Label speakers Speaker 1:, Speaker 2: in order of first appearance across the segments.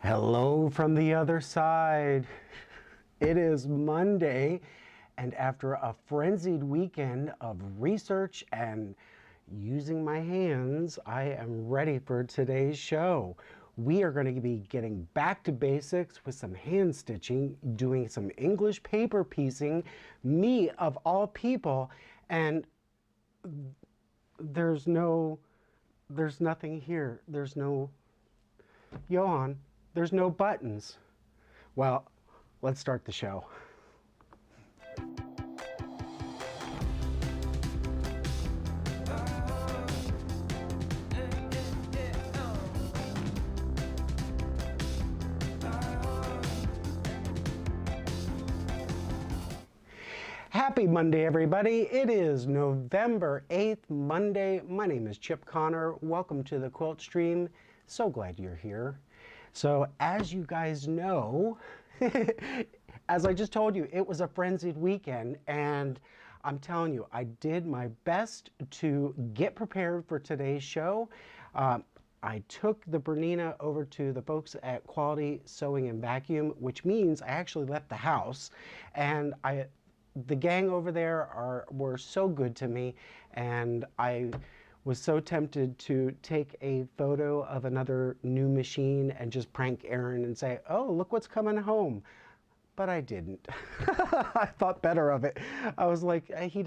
Speaker 1: Hello from the other side. It is Monday, and after a frenzied weekend of research and using my hands, I am ready for today's show. We are going to be getting back to basics with some hand stitching, doing some English paper piecing, me of all people, and there's nothing here. There's no, Johan, there's no buttons. Well, let's start the show. Happy Monday, everybody. It is November 8th, Monday. My name is Chip Connor. Welcome to the Quilt Stream. So glad you're here. So as you guys know, as I just told you, it was a frenzied weekend, and I'm telling you, I did my best to get prepared for today's show. I took the Bernina over to the folks at Quality Sewing and Vacuum, which means I actually left the house, and the gang over there were so good to me, and I was so tempted to take a photo of another new machine and just prank Aaron and say, oh, look what's coming home. But I didn't. I thought better of it. I was like, he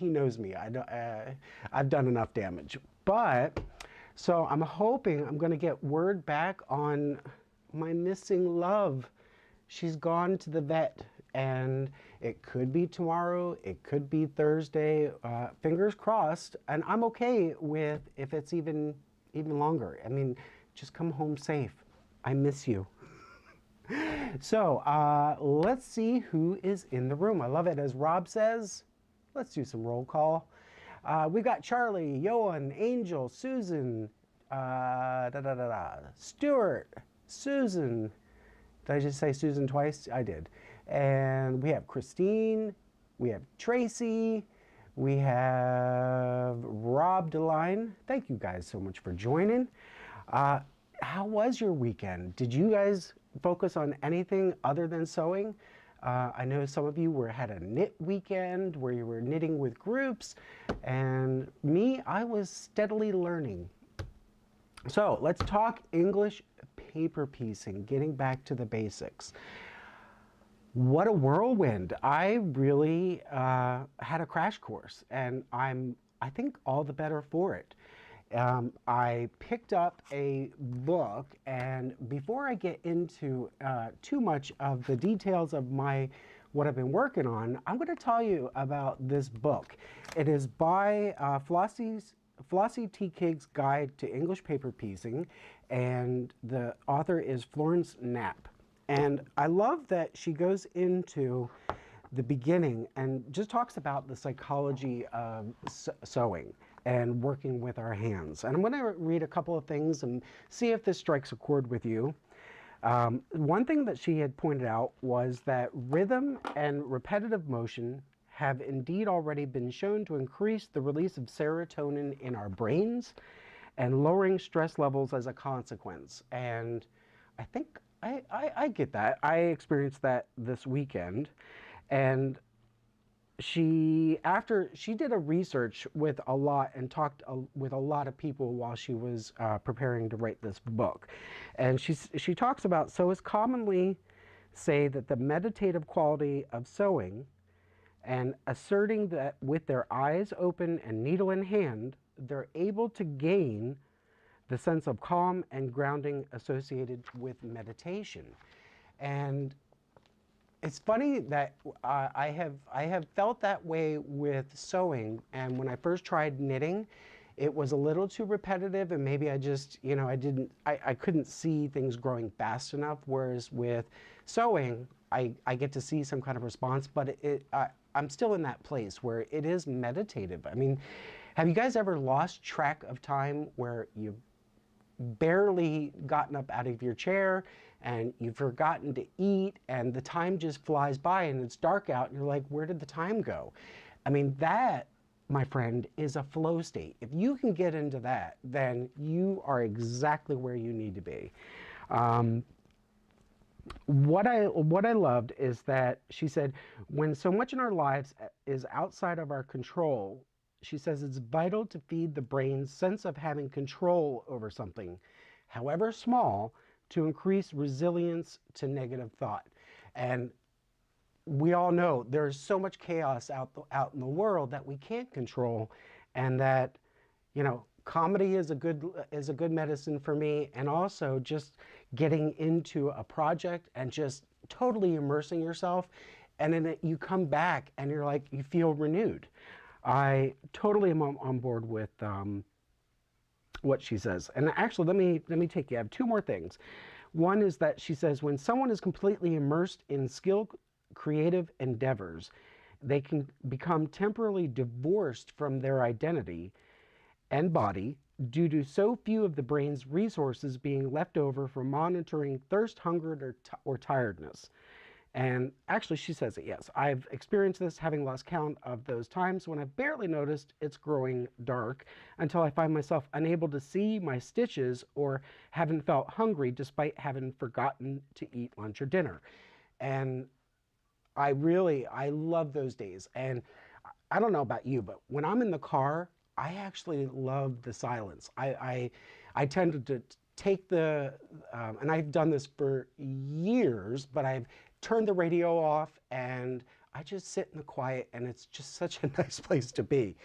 Speaker 1: knows me. I've done enough damage. But, so I'm hoping I'm gonna get word back on my missing love. She's gone to the vet, and it could be tomorrow, it could be Thursday, fingers crossed, and I'm okay with if it's even longer. I mean, just come home safe. I miss you. So, let's see who is in the room. I love it. As Rob says, let's do some roll call. We got Charlie, Johan, Angel, Susan, Stuart, Susan. Did I just say Susan twice? I did. And we have Christine, we have Tracy, we have Rob DeLine. Thank you guys so much for joining. How was your weekend? Did you guys focus on anything other than sewing? I know some of you had a knit weekend where you were knitting with groups, and me, I was steadily learning. So let's talk English paper piecing, getting back to the basics. What a whirlwind. I really had a crash course, and I think all the better for it. I picked up a book, and before I get into too much of the details of what I've been working on, I'm going to tell you about this book. It is by Flossy T. Kigg's Guide to English Paper Piecing, and the author is Florence Knapp. And I love that she goes into the beginning and just talks about the psychology of sewing and working with our hands. And I'm going to read a couple of things and see if this strikes a chord with you. One thing that she had pointed out was that rhythm and repetitive motion have indeed already been shown to increase the release of serotonin in our brains and lowering stress levels as a consequence. And I think I get that. I experienced that this weekend. And after she did a research with a lot and talked with a lot of people while she was preparing to write this book. And she talks about sewists commonly say that the meditative quality of sewing and asserting that with their eyes open and needle in hand, they're able to gain the sense of calm and grounding associated with meditation. And it's funny that I have felt that way with sewing, and when I first tried knitting, it was a little too repetitive, and maybe I just, I couldn't see things growing fast enough, whereas with sewing, I get to see some kind of response, but I'm still in that place where it is meditative. I mean, have you guys ever lost track of time where you've barely gotten up out of your chair and you've forgotten to eat and the time just flies by and it's dark out and you're like, where did the time go? I mean, that, my friend, is a flow state. If you can get into that, then you are exactly where you need to be. what I loved is that she said, when so much in our lives is outside of our control, she says it's vital to feed the brain's sense of having control over something, however small, to increase resilience to negative thought. And we all know there's so much chaos out in the world that we can't control, and that, you know, comedy is a good medicine for me, and also just getting into a project and just totally immersing yourself, and then you come back and you're like, you feel renewed. I totally am on board with what she says. And actually, let me take you. I have two more things. One is that she says when someone is completely immersed in skilled creative endeavors, they can become temporarily divorced from their identity and body due to so few of the brain's resources being left over for monitoring thirst, hunger, or tiredness. And actually, she says it, yes. I've experienced this, having lost count of those times when I've barely noticed it's growing dark until I find myself unable to see my stitches or haven't felt hungry despite having forgotten to eat lunch or dinner. And I love those days. And I don't know about you, but when I'm in the car, I actually love the silence. I tend to take and I've done this for years, but I've turned the radio off and I just sit in the quiet, and it's just such a nice place to be.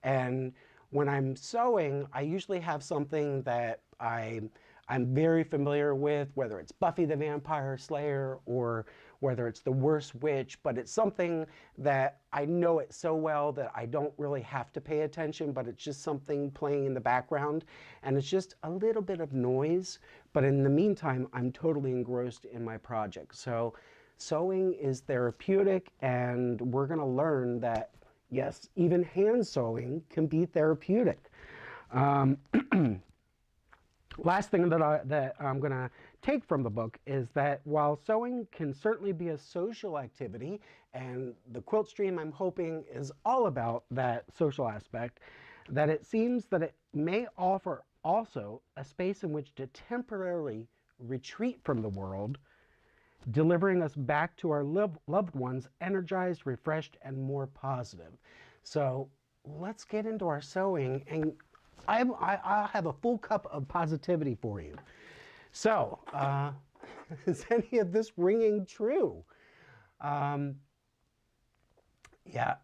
Speaker 1: And when I'm sewing, I usually have something that I'm very familiar with, whether it's Buffy the Vampire Slayer or whether it's The Worst Witch, but it's something that I know it so well that I don't really have to pay attention, but it's just something playing in the background, and it's just a little bit of noise, but in the meantime, I'm totally engrossed in my project. So sewing is therapeutic, and we're gonna learn that, yes, even hand sewing can be therapeutic. Um, Last thing that I'm going to take from the book is that while sewing can certainly be a social activity, and the quilt stream, I'm hoping, is all about that social aspect, that it seems that it may offer also a space in which to temporarily retreat from the world, delivering us back to our loved ones energized, refreshed, and more positive. So let's get into our sewing, and I'll have a full cup of positivity for you. So, is any of this ringing true? Um, yeah,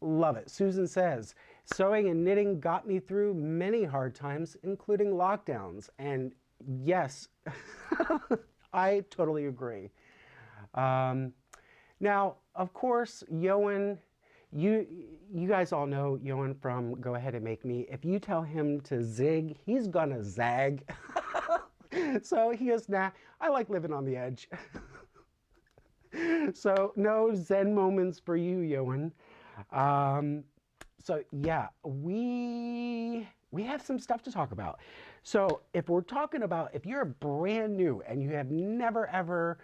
Speaker 1: love it. Susan says, sewing and knitting got me through many hard times, including lockdowns. And yes, I totally agree. Um, Now, of course, Yoan, you you guys all know Yoan from Go Ahead and Make Me. If you tell him to zig, he's gonna zag. So he is, nah, I like living on the edge. So no Zen moments for you, Yoan. Um, so yeah, we have some stuff to talk about. So if we're talking about, if you're brand new and you have never ever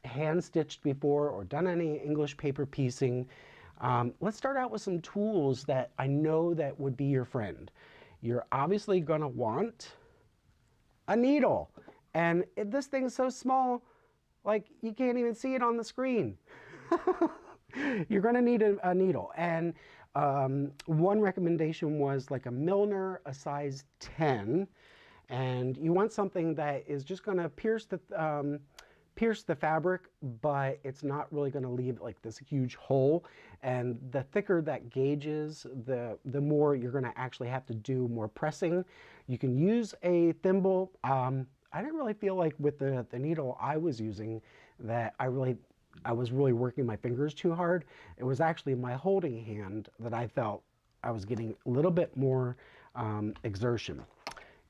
Speaker 1: hand stitched before or done any English paper piecing, let's start out with some tools that I know that would be your friend. You're obviously gonna want a needle, and this thing's so small, like you can't even see it on the screen. You're going to need a needle, and one recommendation was like a Milner, a size 10, and you want something that is just going to pierce the fabric, but it's not really going to leave like this huge hole. And the thicker that gauge is, the more you're going to actually have to do more pressing. You can use a thimble. I didn't really feel like with the needle I was using that I was really working my fingers too hard. It was actually my holding hand that I felt I was getting a little bit more exertion.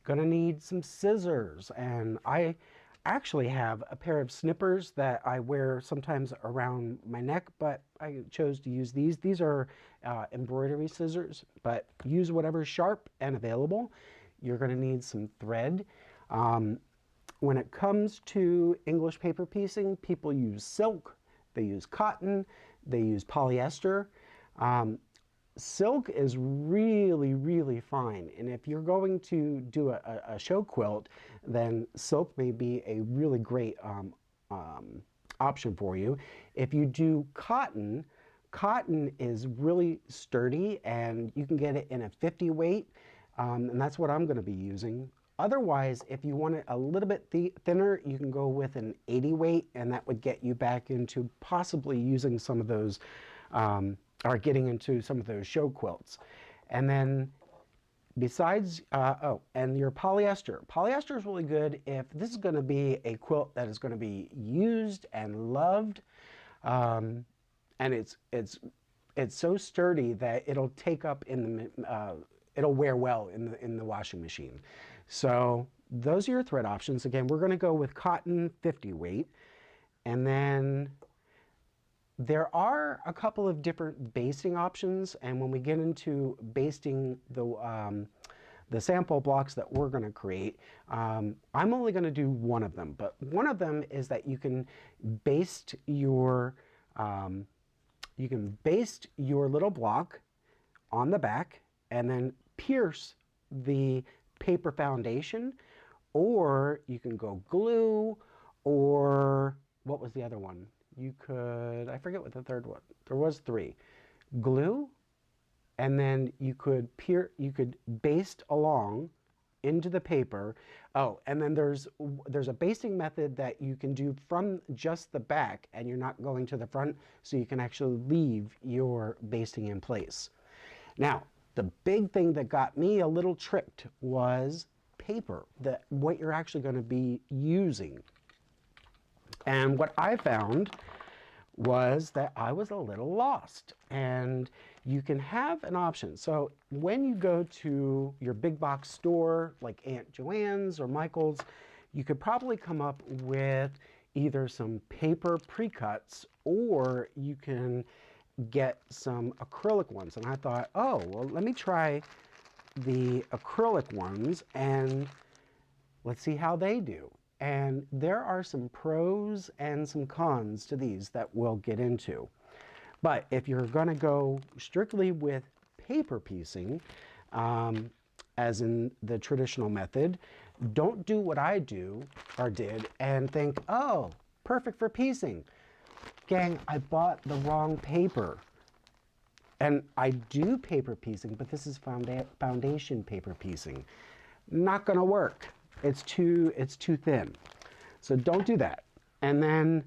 Speaker 1: Gonna need some scissors, and I actually have a pair of snippers that I wear sometimes around my neck, but I chose to use these. These are embroidery scissors, but use whatever's sharp and available. You're gonna need some thread. When it comes to English paper piecing, people use silk, they use cotton, they use polyester. silk is really, really fine. And if you're going to do a show quilt, then silk may be a really great option for you. If you do cotton, cotton is really sturdy and you can get it in a 50 weight, and that's what I'm going to be using. Otherwise, if you want it a little bit thinner, you can go with an 80 weight, and that would get you back into possibly using some of those, or getting into some of those show quilts. And then besides, oh, and your polyester. Polyester is really good if this is going to be a quilt that is going to be used and loved. And it's so sturdy that it'll take up in the, it'll wear well in the washing machine. So those are your thread options. Again, we're going to go with cotton 50 weight. And then there are a couple of different basting options. And when we get into basting the sample blocks that we're going to create, I'm only going to do one of them. But one of them is that you can baste your little block on the back and then pierce the paper foundation, or you can go glue, or what was the other one? You could, I forget what the third one, there was three. Glue, and then you could baste along into the paper. Oh, and then there's a basting method that you can do from just the back and you're not going to the front, so you can actually leave your basting in place. Now, the big thing that got me a little tricked was paper, what you're actually going to be using. And what I found was that I was a little lost. And you can have an option. So when you go to your big box store like Aunt Joanne's or Michael's, you could probably come up with either some paper pre-cuts, or you can get some acrylic ones. And I thought, oh, well, let me try the acrylic ones and let's see how they do. And there are some pros and some cons to these that we'll get into. But if you're going to go strictly with paper piecing, as in the traditional method, don't do what I do or did and think, oh, perfect for piecing. Gang, I bought the wrong paper. And I do paper piecing, but this is foundation paper piecing. Not gonna work. It's too thin. So don't do that. And then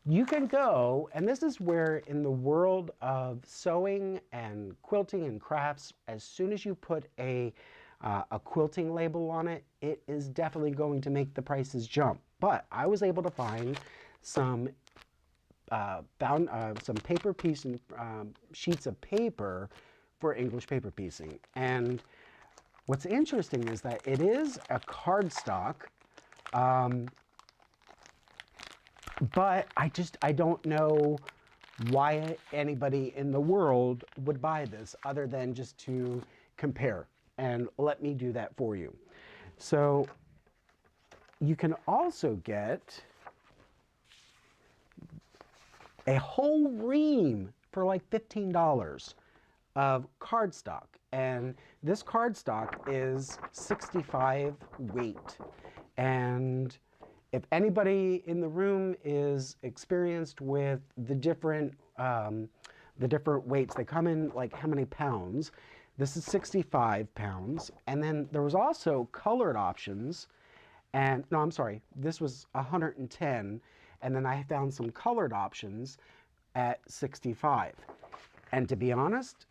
Speaker 1: you can go, and this is where in the world of sewing and quilting and crafts, as soon as you put a quilting label on it, it is definitely going to make the prices jump. But I was able to find some paper piecing sheets of paper for English paper piecing. And what's interesting is that it is a cardstock, but I don't know why anybody in the world would buy this other than just to compare. And let me do that for you. So you can also get a whole ream for like $15 of cardstock. And this cardstock is 65 weight. And if anybody in the room is experienced with the different weights, they come in like how many pounds. This is 65 pounds. And then there was also colored options. And no, I'm sorry, this was 110. And then I found some colored options at 65. And to be honest,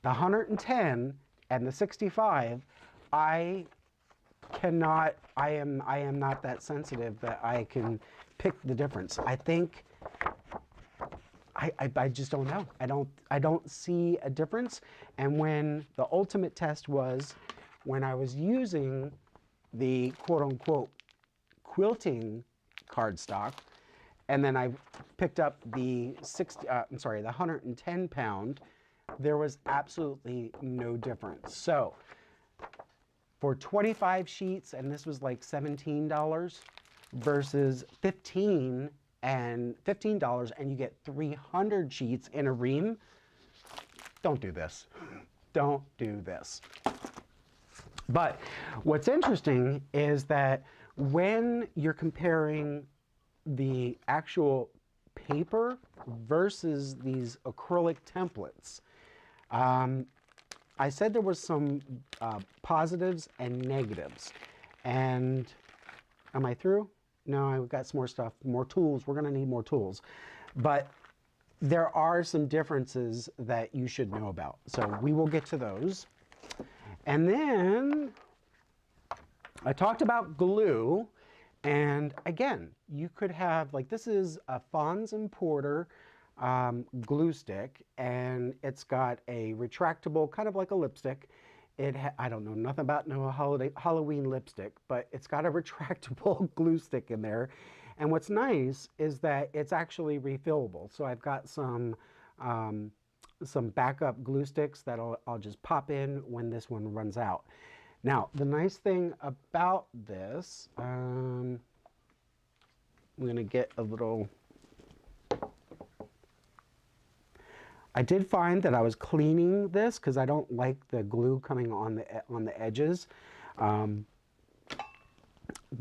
Speaker 1: the 110 and the 65, I am not that sensitive that I can pick the difference. I think, I just don't know. I don't see a difference. And when the ultimate test was, when I was using the quote unquote quilting cardstock, and then I picked up the 110 pound, there was absolutely no difference. So for 25 sheets, and this was like $17 versus $15 and you get 300 sheets in a ream, don't do this. Don't do this. But what's interesting is that when you're comparing the actual paper versus these acrylic templates, I said there was some positives and negatives. And am I through? No, I've got some more stuff, more tools. We're going to need more tools. But there are some differences that you should know about. So we will get to those. And then I talked about glue. And again, you could have, like, this is a Fons and Porter glue stick, and it's got a retractable, kind of like a lipstick. I don't know nothing about no Halloween lipstick, but it's got a retractable glue stick in there. And what's nice is that it's actually refillable. So I've got some backup glue sticks that I'll just pop in when this one runs out. Now, the nice thing about this, I'm going to get a little... I did find that I was cleaning this because I don't like the glue coming on the edges. But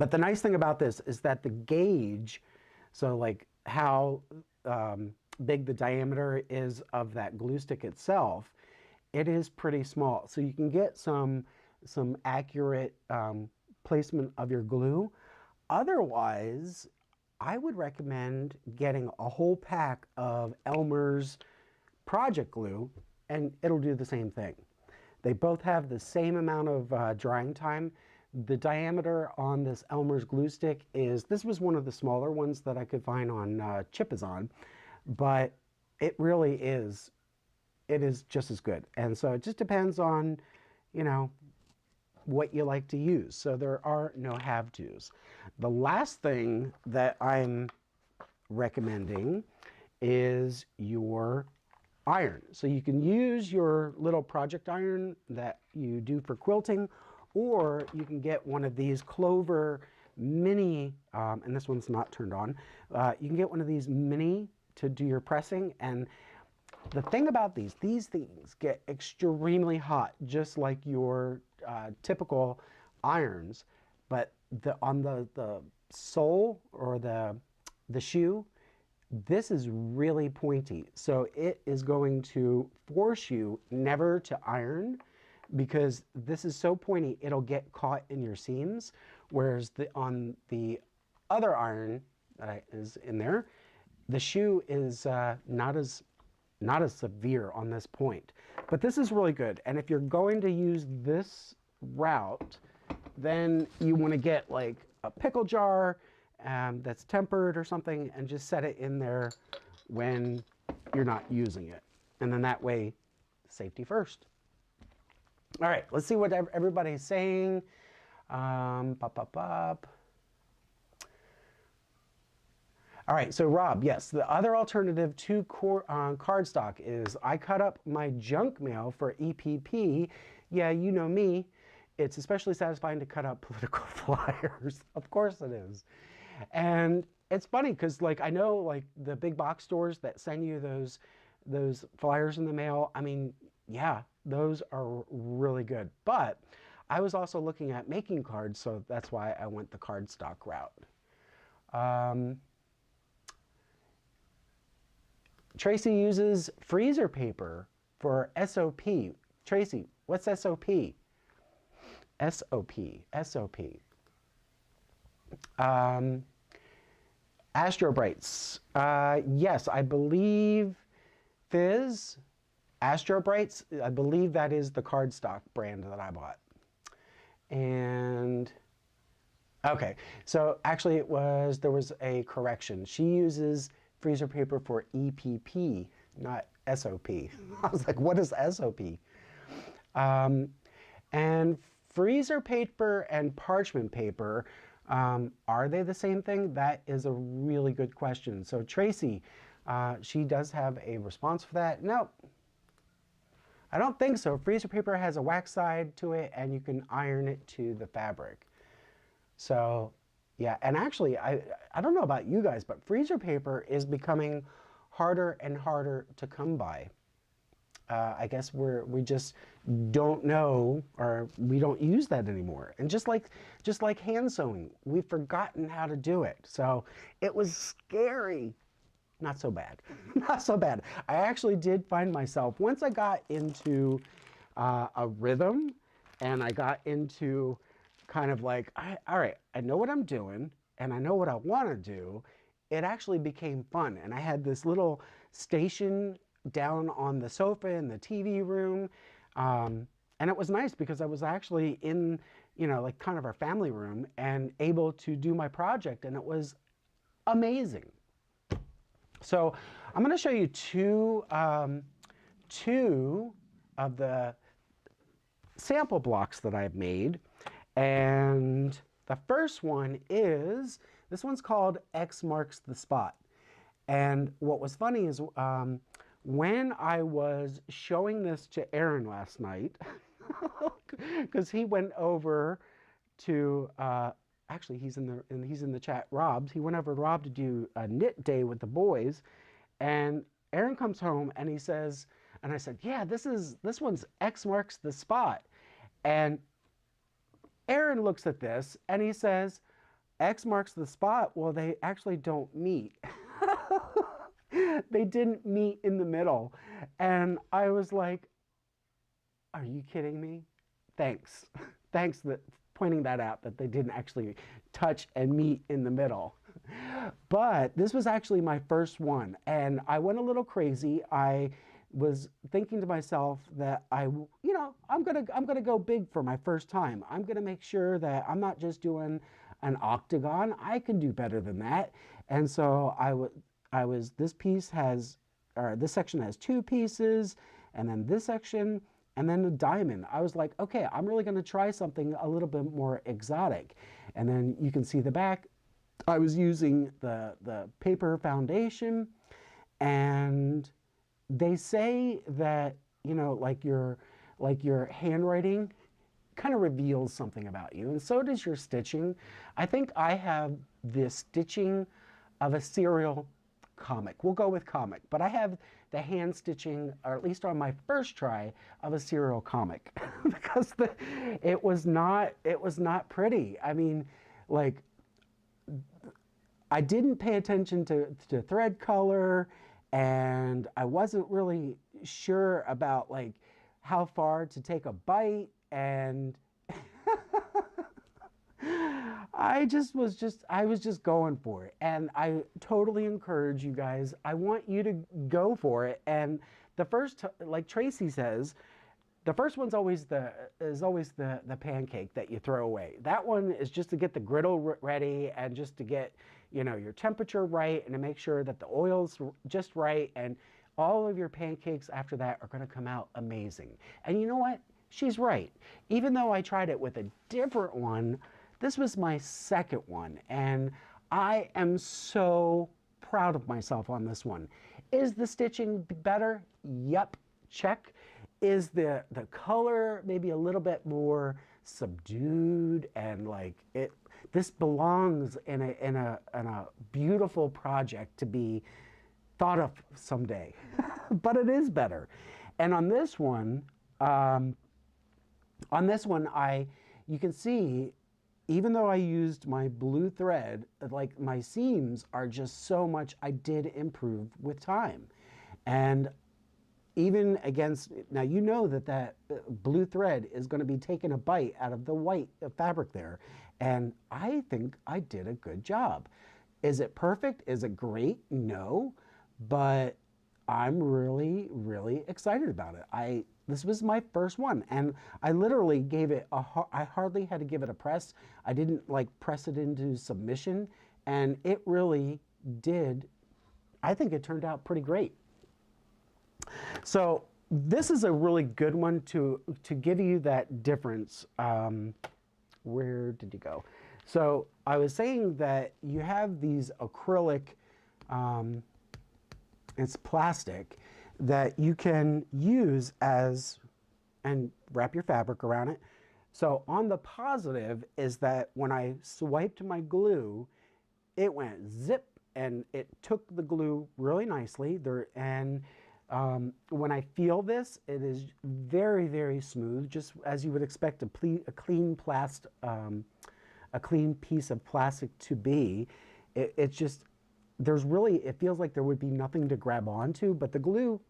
Speaker 1: the nice thing about this is that the gauge, so like how big the diameter is of that glue stick itself, it is pretty small. So you can get some accurate placement of your glue. Otherwise, I would recommend getting a whole pack of Elmer's project glue, and it'll do the same thing. They both have the same amount of drying time. The diameter on this Elmer's glue stick this was one of the smaller ones that I could find on Chipazon, but it really is, it is just as good. And so it just depends on, you know, what you like to use. So there are no have-tos. The last thing that I'm recommending is your iron. So you can use your little project iron that you do for quilting, or you can get one of these Clover mini, and this one's not turned on. You can get one of these mini to do your pressing. And the thing about these things get extremely hot, just like your typical irons. But on the sole or the shoe, this is really pointy. So it is going to force you never to iron, because this is so pointy, it'll get caught in your seams. Whereas on the other iron that is in there, the shoe is not as severe on this point. But this is really good. And if you're going to use this route, then you want to get like a pickle jar that's tempered or something, and just set it in there when you're not using it. And then that way, safety first. All right, let's see what everybody's saying. All right, so Rob, yes, the other alternative to cardstock is I cut up my junk mail for EPP. Yeah, you know me. It's especially satisfying to cut up political flyers. Of course it is. And it's funny because, like, I know, like, the big box stores that send you those flyers in the mail, I mean, yeah, those are really good. But I was also looking at making cards, so that's why I went the cardstock route. Tracy uses freezer paper for SOP. Tracy, what's SOP? SOP. Astro Brights. Yes, I believe Fizz, Astro Brights, I believe that is the cardstock brand that I bought. And okay, so actually there was a correction. She uses freezer paper for EPP, not SOP. I was like, what is SOP? And freezer paper and parchment paper, are they the same thing? That is a really good question. So Tracy, she does have a response for that. Nope, I don't think so. Freezer paper has a wax side to it, and you can iron it to the fabric. So yeah, and actually, I don't know about you guys, but freezer paper is becoming harder and harder to come by. I guess we just don't know, or we don't use that anymore. And just like hand sewing, we've forgotten how to do it. So it was scary. Not so bad. Not so bad. I actually did find myself, once I got into a rhythm, and I got into kind of like, all right, I know what I'm doing and I know what I want to do. It actually became fun. And I had this little station down on the sofa in the TV room. And it was nice because I was actually in, like kind of our family room and able to do my project. And it was amazing. So I'm going to show you two of the sample blocks that I've made. And the first one is, this one's called X Marks the Spot. And what was funny is when I was showing this to Aaron last night, because he went over to, actually he's in the chat, Rob's. He went over to Rob to do a knit day with the boys. And Aaron comes home and he says, and I said, yeah, this one's X Marks the Spot. And Aaron looks at this and he says, X marks the spot. Well, they actually don't meet. They didn't meet in the middle. And I was like, are you kidding me? Thanks. Thanks for pointing that out, that they didn't actually touch and meet in the middle. But this was actually my first one. And I went a little crazy. I was thinking to myself that I'm gonna go big for my first time. I'm gonna make sure that I'm not just doing an octagon. I can do better than that. And so this piece has, or this section has 2 pieces, and then this section, and then the diamond. I was like, okay, I'm really gonna try something a little bit more exotic. And then you can see the back. I was using the paper foundation, and they say that, like your handwriting kind of reveals something about you, and so does your stitching. I think I have the stitching of a serial comic. We'll go with comic, but I have the hand stitching, or at least on my first try, of a serial comic because it was not pretty. I mean, like, I didn't pay attention to thread color, and I wasn't really sure about like how far to take a bite, and I was just going for it. And I totally encourage you guys. I want you to go for it. And the first, like Tracy says, the first one's always the pancake that you throw away. That one is just to get the griddle ready and just to get, your temperature right, and to make sure that the oil's just right, and all of your pancakes after that are going to come out amazing. And you know what? She's right. Even though I tried it with a different one, this was my second one, and I am so proud of myself on this one. Is the stitching better? Yep, check. Is the color maybe a little bit more subdued, and like this belongs in a beautiful project to be thought of someday. But it is better. And on this one, you can see, even though I used my blue thread, like my seams are just so much, I did improve with time. And even against, now you know that blue thread is going to be taking a bite out of the white fabric there. And I think I did a good job. Is it perfect? Is it great? No, but I'm really, really excited about it. This was my first one, and I literally gave it I hardly had to give it a press. I didn't like press it into submission, and it really did. I think it turned out pretty great. So this is a really good one to give you that difference. Where did you go? So I was saying that you have these acrylic, it's plastic, that you can use and wrap your fabric around it. So on the positive is that when I swiped my glue, it went zip, and it took the glue really nicely there. And When I feel this, it is very, very smooth, just as you would expect a clean piece of plastic to be. It's just, there's really, it feels like there would be nothing to grab onto, but the glue,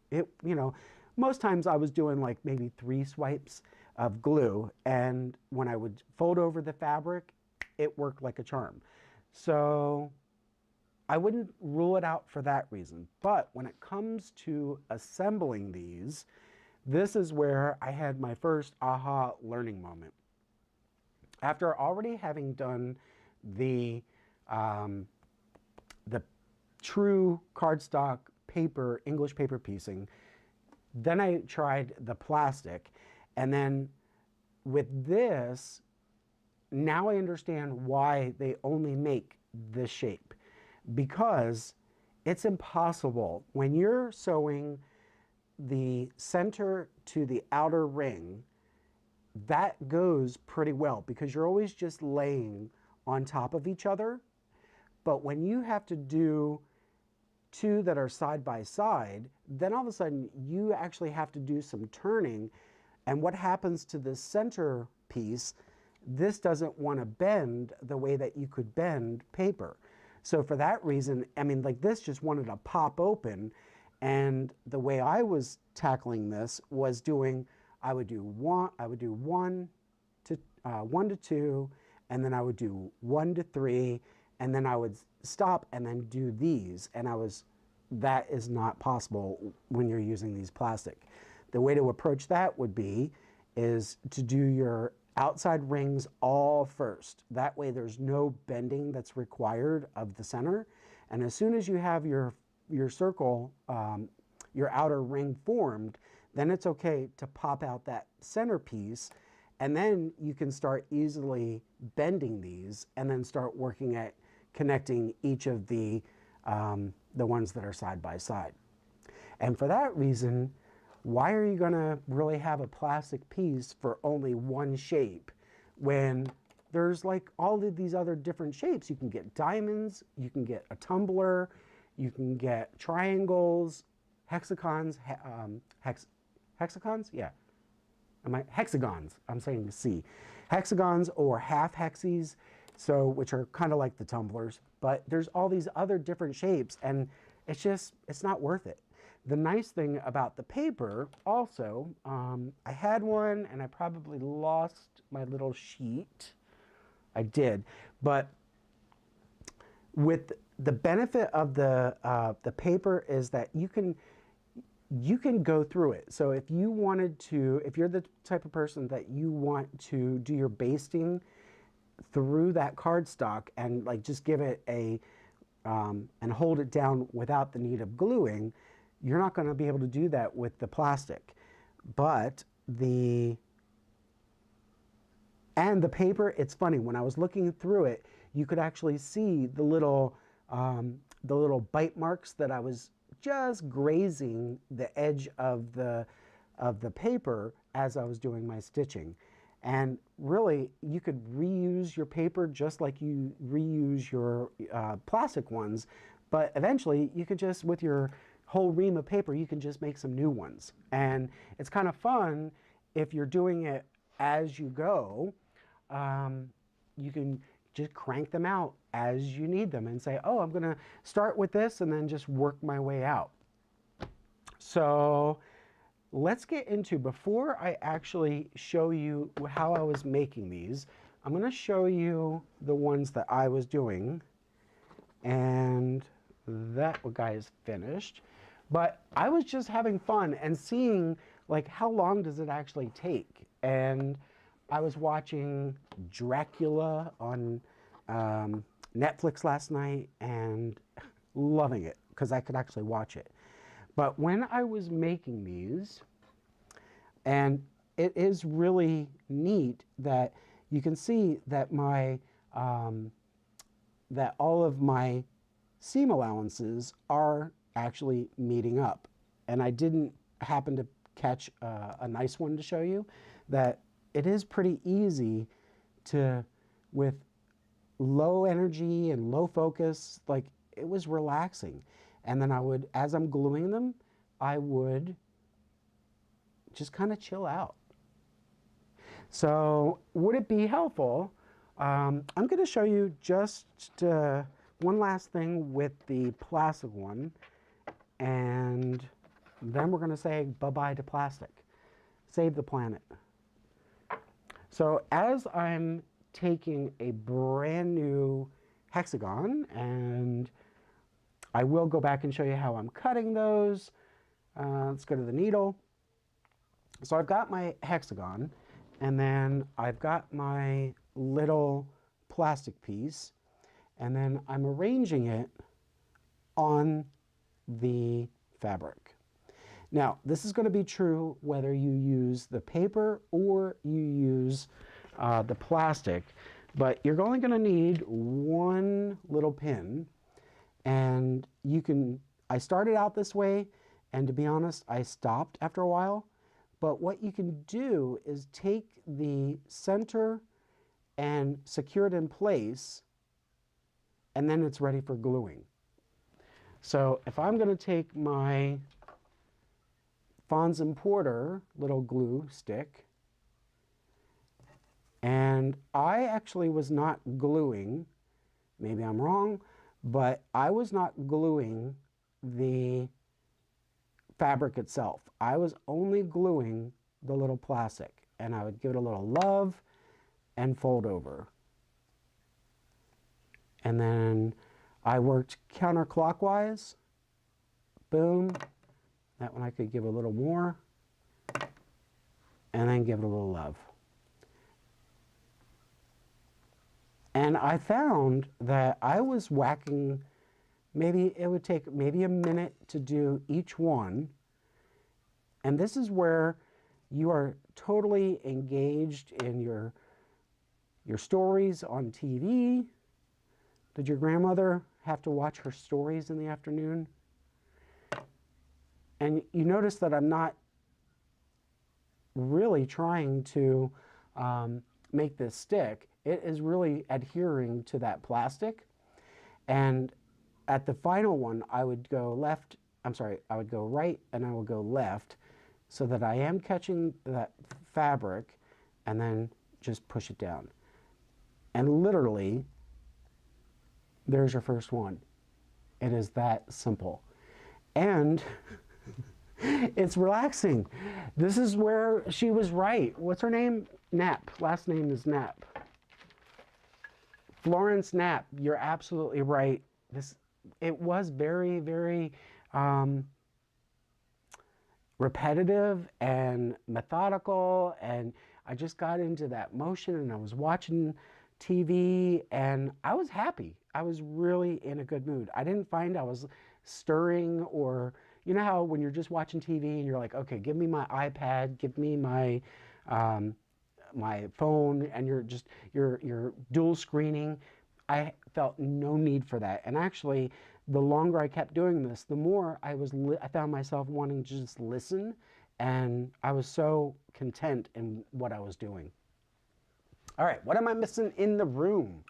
Speaker 1: most times I was doing like maybe 3 swipes of glue, and when I would fold over the fabric, it worked like a charm. So I wouldn't rule it out for that reason. But when it comes to assembling these, this is where I had my first aha learning moment. After already having done the true cardstock paper, English paper piecing, then I tried the plastic. And then with this, now I understand why they only make this shape. Because it's impossible when you're sewing the center to the outer ring, that goes pretty well because you're always just laying on top of each other. But when you have to do 2 that are side by side, then all of a sudden you actually have to do some turning. And what happens to the center piece, this doesn't want to bend the way that you could bend paper. So for that reason, I mean, like this just wanted to pop open. And the way I was tackling this was I would do 1 to 2, and then I would do 1 to 3, and then I would stop and then do these. And that is not possible when you're using these plastic. The way to approach that is to do your outside rings all first. That way there's no bending that's required of the center. And as soon as you have your circle, your outer ring formed, then it's okay to pop out that center piece, and then you can start easily bending these and then start working at connecting each of the ones that are side by side. And for that reason, why are you gonna really have a plastic piece for only one shape when there's like all of these other different shapes? You can get diamonds, you can get a tumbler, you can get triangles, hexagons, hexagons? Yeah. Hexagons, I'm saying C. Hexagons or half hexis, so which are kind of like the tumblers, but there's all these other different shapes, and it's not worth it. The nice thing about the paper also, I had one and I probably lost my little sheet. I did, but with the benefit of the paper is that you can go through it. So if you wanted to, if you're the type of person that you want to do your basting through that cardstock and like just give it and hold it down without the need of gluing, you're not going to be able to do that with the plastic. But the paper, it's funny, when I was looking through it, you could actually see the little bite marks that I was just grazing the edge of the paper as I was doing my stitching. And really, you could reuse your paper just like you reuse your plastic ones, but eventually you could just, with your whole ream of paper, you can just make some new ones. And it's kind of fun if you're doing it as you go. You can just crank them out as you need them and say, oh, I'm gonna start with this and then just work my way out. So let's get into, before I actually show you how I was making these, I'm gonna show you the ones that I was doing, and that guy is finished. But I was just having fun and seeing like how long does it actually take. And I was watching Dracula on Netflix last night and loving it because I could actually watch it. But when I was making these, and it is really neat that you can see that that all of my seam allowances are actually meeting up. And I didn't happen to catch a nice one to show you, that it is pretty easy to, with low energy and low focus, like it was relaxing. And then I would, as I'm gluing them, I would just kind of chill out. So would it be helpful? I'm going to show you just one last thing with the plastic one, and then we're going to say bye-bye to plastic. Save the planet. So as I'm taking a brand new hexagon, and I will go back and show you how I'm cutting those. Let's go to the needle. So I've got my hexagon, and then I've got my little plastic piece, and then I'm arranging it on the fabric. Now, this is going to be true whether you use the paper or you use the plastic, but you're only going to need one little pin, and I started out this way, and to be honest, I stopped after a while, but what you can do is take the center and secure it in place, and then it's ready for gluing. So if I'm going to take my Fons and Porter little glue stick, and I actually was not gluing, maybe I'm wrong, but I was not gluing the fabric itself. I was only gluing the little plastic, and I would give it a little love and fold over. And then I worked counterclockwise. Boom. That one I could give a little more, and then give it a little love. And I found that I was whacking, maybe it would take maybe a minute to do each one. And this is where you are totally engaged in your stories on TV. Did your grandmother have to watch her stories in the afternoon? And you notice that I'm not really trying to make this stick. It is really adhering to that plastic. And at the final one, I would go I would go right and I would go left so that I am catching that fabric, and then just push it down. And literally, there's your first one. It is that simple. And it's relaxing. This is where she was right. What's her name? Knapp. Last name is Knapp. Florence Knapp. You're absolutely right. It was very, very repetitive and methodical, and I just got into that motion, and I was watching TV, and I was happy. I was really in a good mood. I didn't find I was stirring, or you know how when you're just watching TV and you're like, okay, give me my iPad, give me my my phone, and you're dual screening. I felt no need for that. And actually, the longer I kept doing this, the more I found myself wanting to just listen, and I was so content in what I was doing. All right, what am I missing in the room?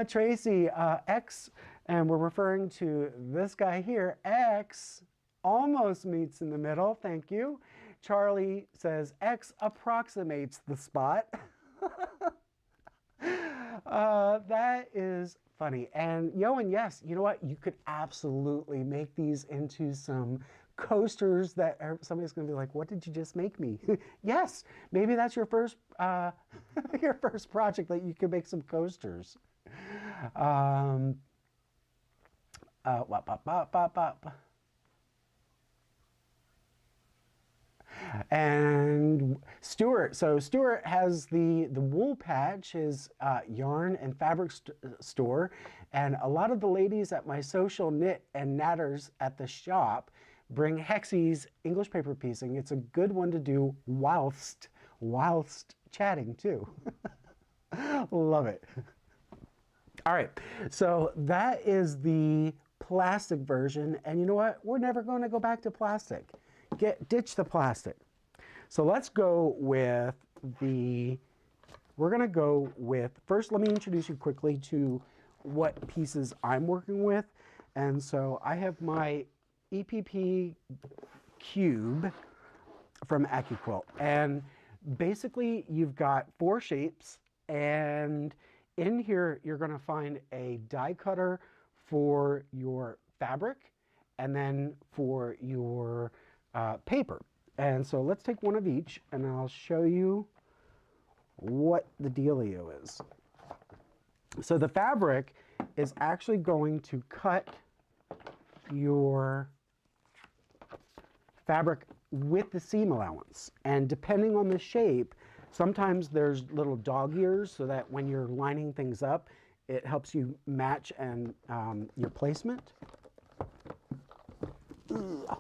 Speaker 1: Tracy, X, and we're referring to this guy here, X almost meets in the middle, thank you. Charlie says X approximates the spot. That is funny. And Yoan, yes, you know what? You could absolutely make these into some coasters that somebody's going to be like, what did you just make me? Yes, maybe that's your first your first project, that you could make some coasters. And Stuart, so Stuart has the wool patch, his yarn and fabric store, and a lot of the ladies at my social knit and natters at the shop bring Hexi's English paper piecing. It's a good one to do whilst chatting too. Love it. All right, so that is the plastic version, and you know what? We're never going to go back to plastic. Ditch the plastic. So let's go with we're going to go with, first let me introduce you quickly to what pieces I'm working with. And so I have my EPP cube from AccuQuilt. And basically you've got 4 shapes, and in here you're going to find a die cutter for your fabric and then for your paper. And so let's take one of each and I'll show you what the dealio is. So the fabric is actually going to cut your fabric with the seam allowance, and depending on the shape, sometimes there's little dog ears so that when you're lining things up it helps you match and your placement. Ugh.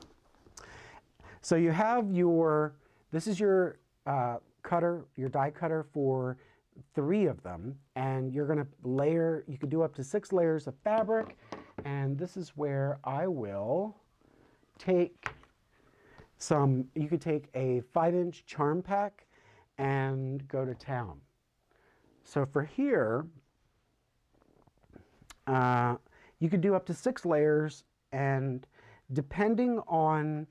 Speaker 1: So you have your, this is your cutter, your die cutter for 3 of them, and you're going to layer, you can do up to 6 layers of fabric, and this is where I will take some, you could take a 5-inch charm pack and go to town. So for here, you could do up to 6 layers, and depending on,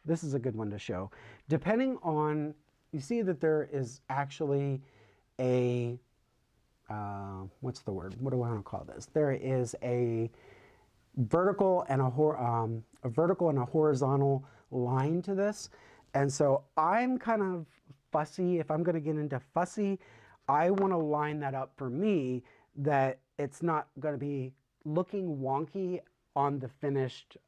Speaker 1: this is a good one to show, depending on, you see that there is actually a, what's the word? What do I want to call this? There is a vertical and a vertical and a horizontal line to this. And so I'm kind of fussy. If I'm going to get into fussy, I want to line that up for me that it's not going to be looking wonky on the finished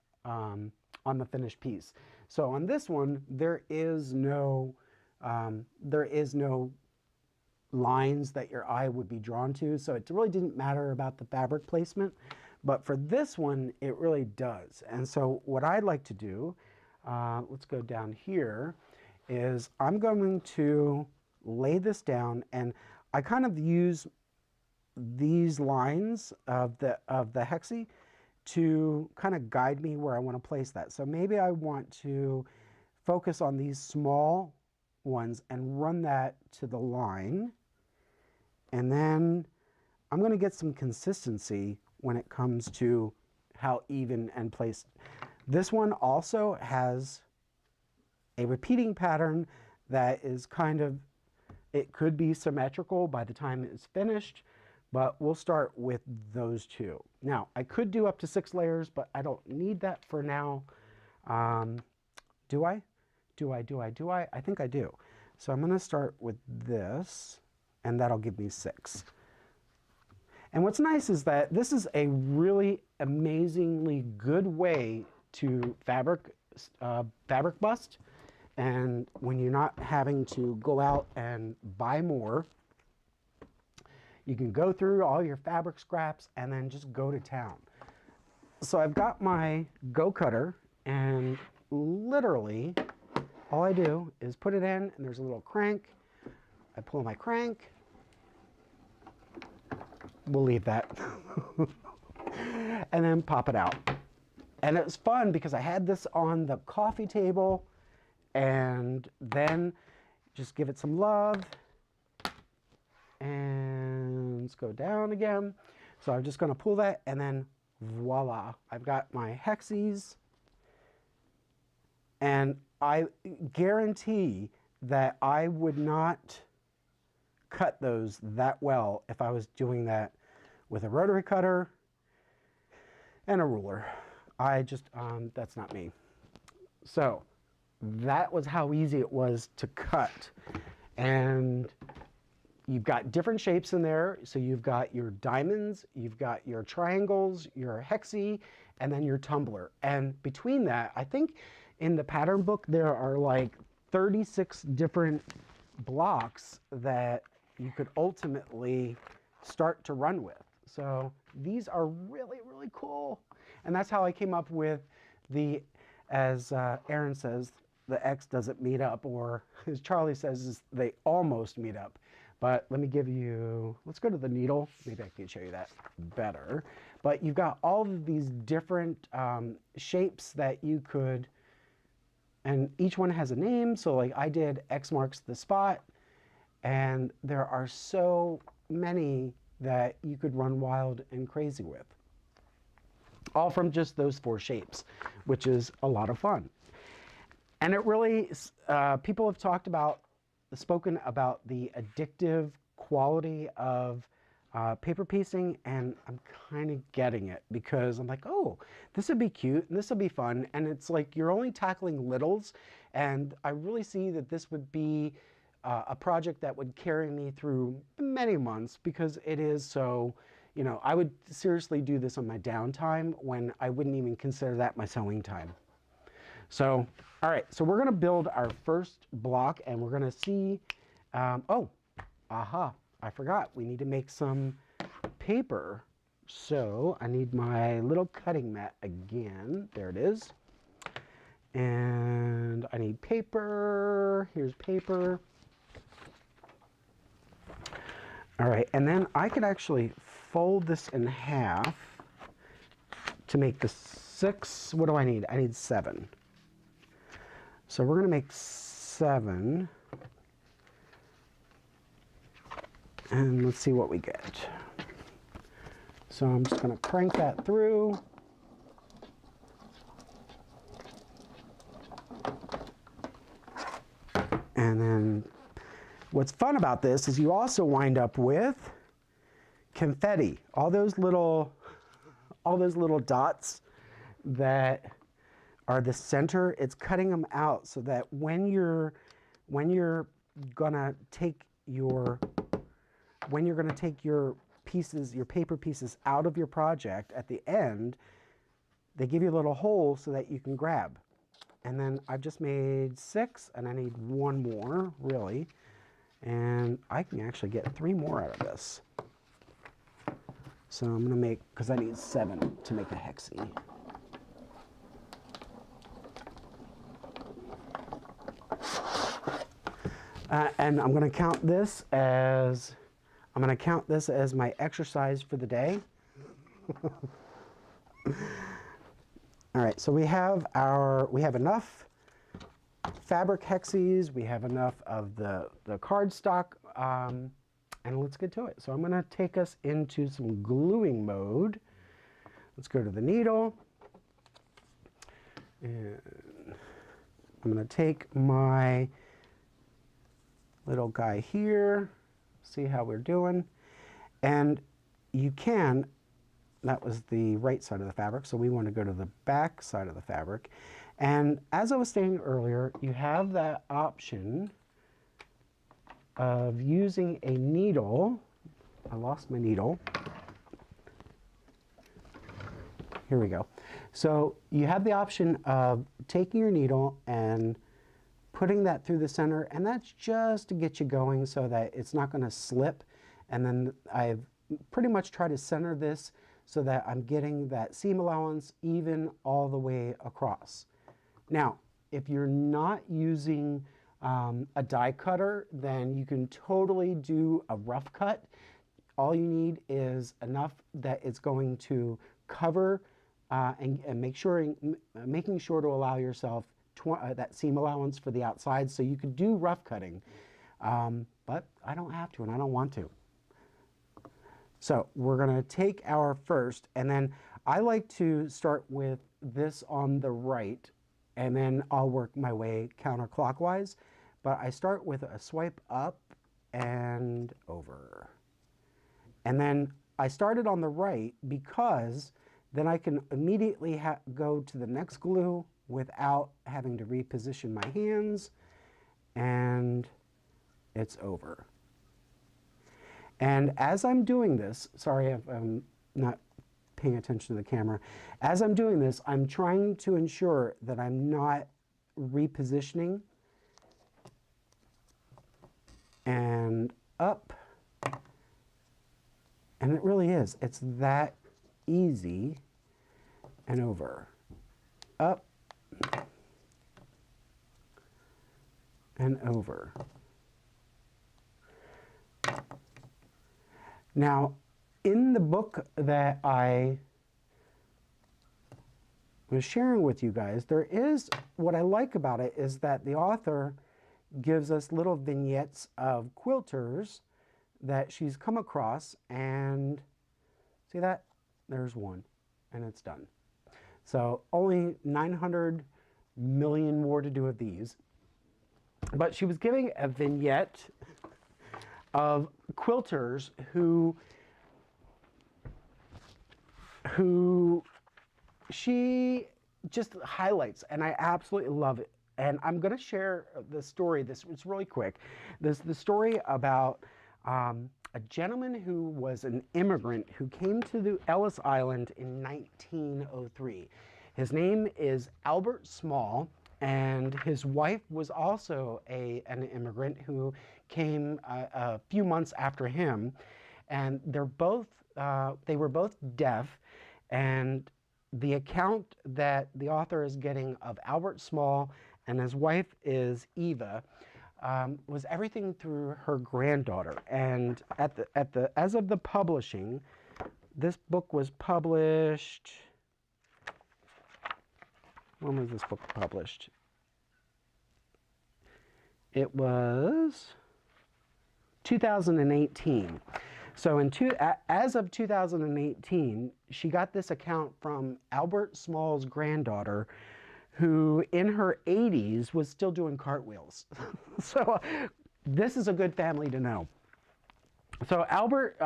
Speaker 1: piece. So on this one, there is no lines that your eye would be drawn to. So it really didn't matter about the fabric placement. But for this one, it really does. And so what I'd like to do, let's go down here, is I'm going to lay this down, and I kind of use these lines of the hexi to kind of guide me where I want to place that. So maybe I want to focus on these small ones and run that to the line. And then I'm going to get some consistency when it comes to how even and placed. This one also has a repeating pattern that is kind of, it could be symmetrical by the time it's finished, but we'll start with those 2. Now, I could do up to 6 layers, but I don't need that for now. Do I? I think I do. So I'm going to start with this, and that'll give me 6. And what's nice is that this is a really amazingly good way to fabric bust. And when you're not having to go out and buy more, you can go through all your fabric scraps and then just go to town. So I've got my Go Cutter, and literally all I do is put it in, and there's a little crank. I pull my crank. We'll leave that. And then pop it out. And it was fun because I had this on the coffee table, and then just give it some love. And let's go down again. So I'm just going to pull that, and then voila, I've got my hexis. And I guarantee that I would not cut those that well if I was doing that with a rotary cutter and a ruler. I just, that's not me. So that was how easy it was to cut. And you've got different shapes in there. So you've got your diamonds, you've got your triangles, your hexi, and then your tumbler. And between that, I think in the pattern book, there are like 36 different blocks that you could ultimately start to run with. So these are really, really cool. And that's how I came up with the, as Aaron says, the X doesn't meet up, or as Charlie says, is they almost meet up. But let me give you, let's go to the needle. Maybe I can show you that better. But you've got all of these different shapes that you could, and each one has a name. So like I did X marks the spot, and there are so many that you could run wild and crazy with. All from just those 4 shapes, which is a lot of fun. And it really, people have spoken about the addictive quality of paper piecing, and I'm kind of getting it, because I'm like, oh, this would be cute and this would be fun. And it's like you're only tackling littles, and I really see that this would be a project that would carry me through many months, because it is so, you know, I would seriously do this on my downtime when I wouldn't even consider that my sewing time. So, all right, so we're gonna build our first block, and we're gonna see, oh, aha, I forgot, we need to make some paper. So I need my little cutting mat again, there it is. And I need paper, here's paper. All right, and then I could actually fold this in half to make the 6, what do I need? I need 7. So we're gonna make 7. And let's see what we get. So I'm just gonna crank that through. And then what's fun about this is you also wind up with confetti, all those little dots that are the center. It's cutting them out so that when you're gonna take your pieces, your paper pieces out of your project at the end, they give you a little hole so that you can grab. And then I've just made 6, and I need 1 more, really. And I can actually get 3 more out of this. So I'm gonna make, because I need 7 to make a hexi. And I'm gonna count this as my exercise for the day. All right, so we have enough fabric hexis, we have enough of the cardstock, and let's get to it. So I'm gonna take us into some gluing mode. Let's go to the needle, and I'm gonna take my little guy here, see how we're doing, and you can, that was the right side of the fabric, so we want to go to the back side of the fabric. And as I was saying earlier, you have that option of using a needle. I lost my needle. Here we go. So you have the option of taking your needle and putting that through the center, and that's just to get you going so that it's not going to slip. And then I've pretty much tried to center this so that I'm getting that seam allowance even all the way across. Now, if you're not using a die cutter, then you can totally do a rough cut. All you need is enough that it's going to cover and making sure to allow yourself that seam allowance for the outside, so you could do rough cutting. But I don't have to, and I don't want to. So we're gonna take our first, and then I like to start with this on the right, and then I'll work my way counterclockwise. But I start with a swipe up and over. And then I started on the right because then I can immediately go to the next glue without having to reposition my hands, and it's over. And as I'm doing this, sorry if I'm not paying attention to the camera, as I'm doing this, I'm trying to ensure that I'm not repositioning, and up, and it really is, it's that easy, and over, up, and over. Now, in the book that I was sharing with you guys, there is, what I like about it is that the author gives us little vignettes of quilters that she's come across, and see that? There's one, and it's done. So only 900 million more to do of these. But she was giving a vignette of quilters who she just highlights, and I absolutely love it. And I'm going to share the story. It's really quick. This the story about a gentleman who was an immigrant who came to the Ellis Island in 1903. His name is Albert Small, and his wife was also an immigrant who came a few months after him. And they were both deaf, and the account that the author is getting of Albert Small and his wife is Eva was everything through her granddaughter. And as of the publishing, this book was published. When was this book published? It was 2018. So as of 2018, she got this account from Albert Small's granddaughter, who in her 80s was still doing cartwheels. So this is a good family to know. So Albert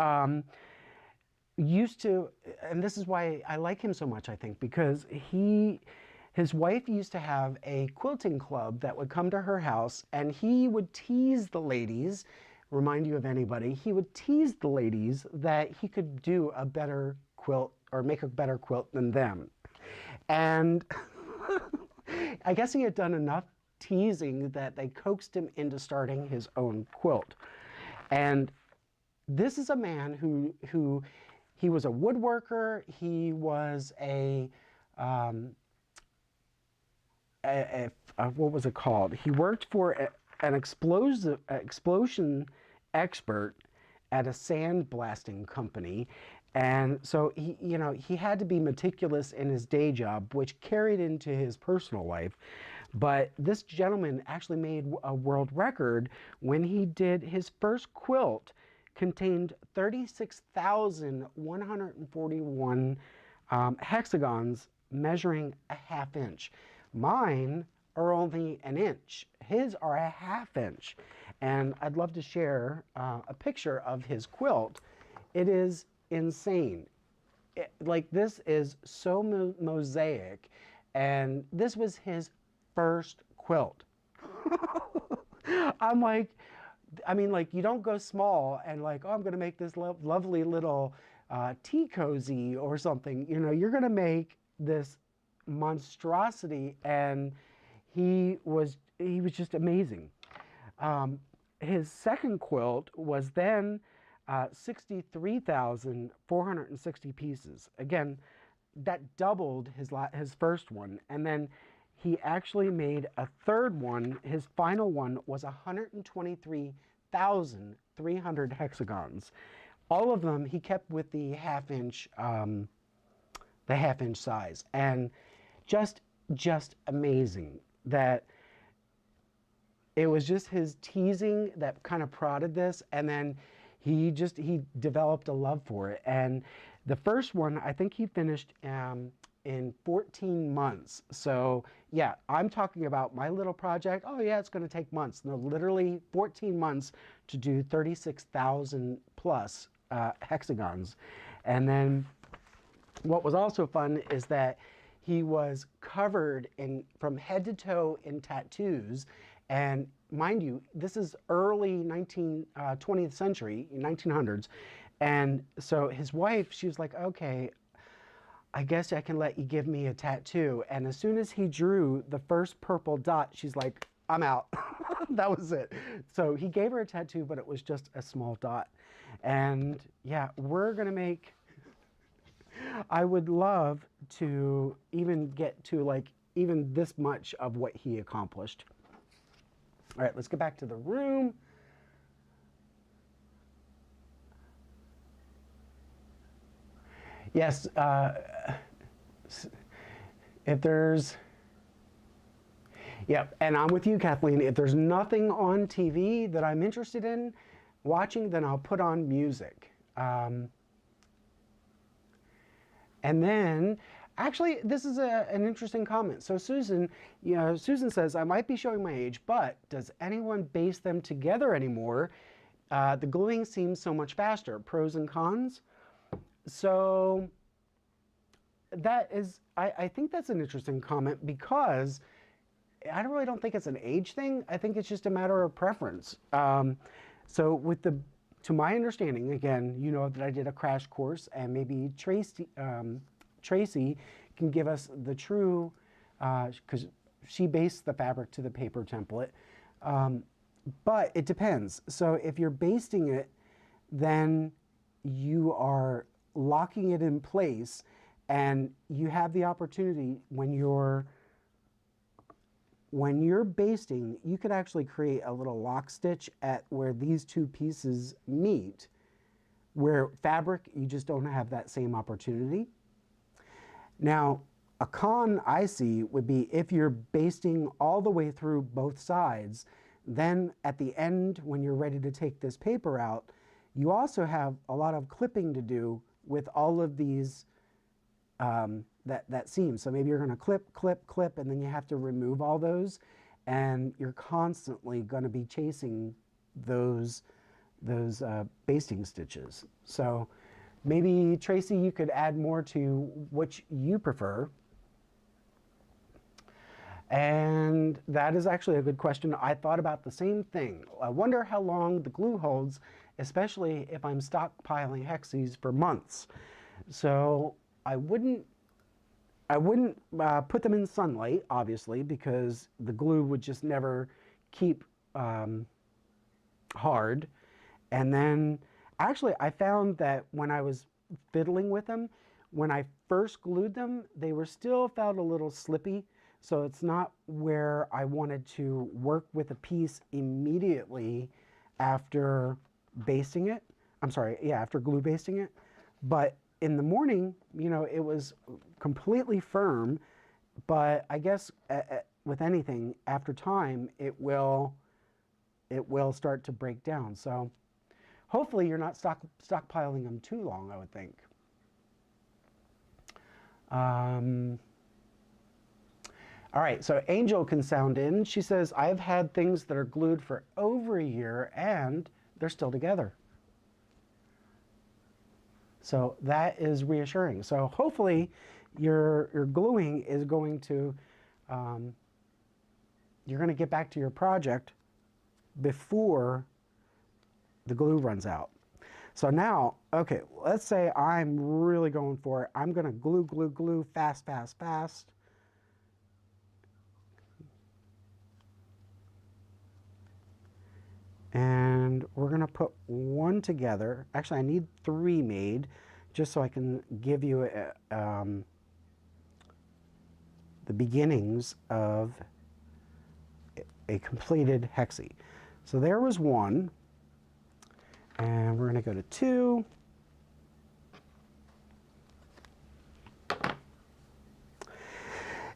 Speaker 1: used to, and this is why I like him so much, I think, because his wife used to have a quilting club that would come to her house, and he would tease the ladies, remind you of anybody, he would tease the ladies that he could do a better quilt or make a better quilt than them. And I guess he had done enough teasing that they coaxed him into starting his own quilt. And this is a man who he was a woodworker, he was what was it called? He worked for an explosion expert at a sand blasting company. And so he had to be meticulous in his day job, which carried into his personal life. But this gentleman actually made a world record when he did his first quilt. Contained 36,141 hexagons measuring a ½ inch. Mine are only an inch. His are a ½ inch. And I'd love to share a picture of his quilt. It is insane. Like, this is so mosaic, and this was his first quilt. I'm like, I mean, like, you don't go small and like, oh, I'm going to make this lovely little tea cozy or something. You know, you're going to make this monstrosity, and he was just amazing. His second quilt was then 63,460 pieces. Again, that doubled his first one. And then he actually made a third one. His final one was 123,300 hexagons. All of them he kept with the ½ inch size. And just amazing that it was just his teasing that kind of prodded this, and then he developed a love for it. And the first one, I think he finished in 14 months. So yeah, I'm talking about my little project. Oh yeah, it's going to take months. No, literally 14 months to do 36,000 plus hexagons. And then what was also fun is that he was covered from head to toe in tattoos. And mind you, this is early 20th century, 1900s. And so his wife, she was like, okay, I guess I can let you give me a tattoo. And as soon as he drew the first purple dot, she's like, I'm out. That was it. So he gave her a tattoo, but it was just a small dot. And yeah, we're going to make, I would love to even get to like even this much of what he accomplished. All right, let's get back to the room. Yes, if there's, yeah, and I'm with you, Kathleen. If there's nothing on TV that I'm interested in, watching, then I'll put on music. And then, actually, this is an interesting comment. So Susan, Susan says, I might be showing my age, but does anyone baste them together anymore? The gluing seems so much faster. Pros and cons? So that is, I think that's an interesting comment, because I really don't think it's an age thing. I think it's just a matter of preference. So with the, to my understanding, again, you know that I did a crash course, and maybe Tracy can give us the true, because she based the fabric to the paper template. But it depends. So if you're basting it, then you are locking it in place, and you have the opportunity when you're basting, you could actually create a little lock stitch at where these two pieces meet. Where fabric, you just don't have that same opportunity. Now, a con I see would be if you're basting all the way through both sides, then at the end, when you're ready to take this paper out, you also have a lot of clipping to do with all of these, that seam. So maybe you're going to clip, clip, clip, and then you have to remove all those, and you're constantly going to be chasing those basting stitches. So maybe, Tracy, you could add more to which you prefer. And that is actually a good question. I thought about the same thing. I wonder how long the glue holds, especially if I'm stockpiling hexis for months. So I wouldn't put them in sunlight, obviously, because the glue would just never keep hard. And then, actually, I found that when I was fiddling with them, when I first glued them, they were still felt a little slippy. So it's not where I wanted to work with a piece immediately after basting it. I'm sorry, yeah, after glue basting it. But in the morning, you know, it was completely firm. But I guess with anything, after time, it will start to break down. So hopefully you're not stockpiling them too long, I would think. All right, so Angel can sound in. She says, I've had things that are glued for over a year and they're still together. So that is reassuring. So hopefully your gluing is going to, you're going to get back to your project before the glue runs out. So now, okay, let's say I'm really going for it. I'm going to glue, glue, glue, fast, fast, fast. And we're going to put one together. Actually, I need 3 made just so I can give you the beginnings of a completed hexi. So there was 1. And we're going to go to 2.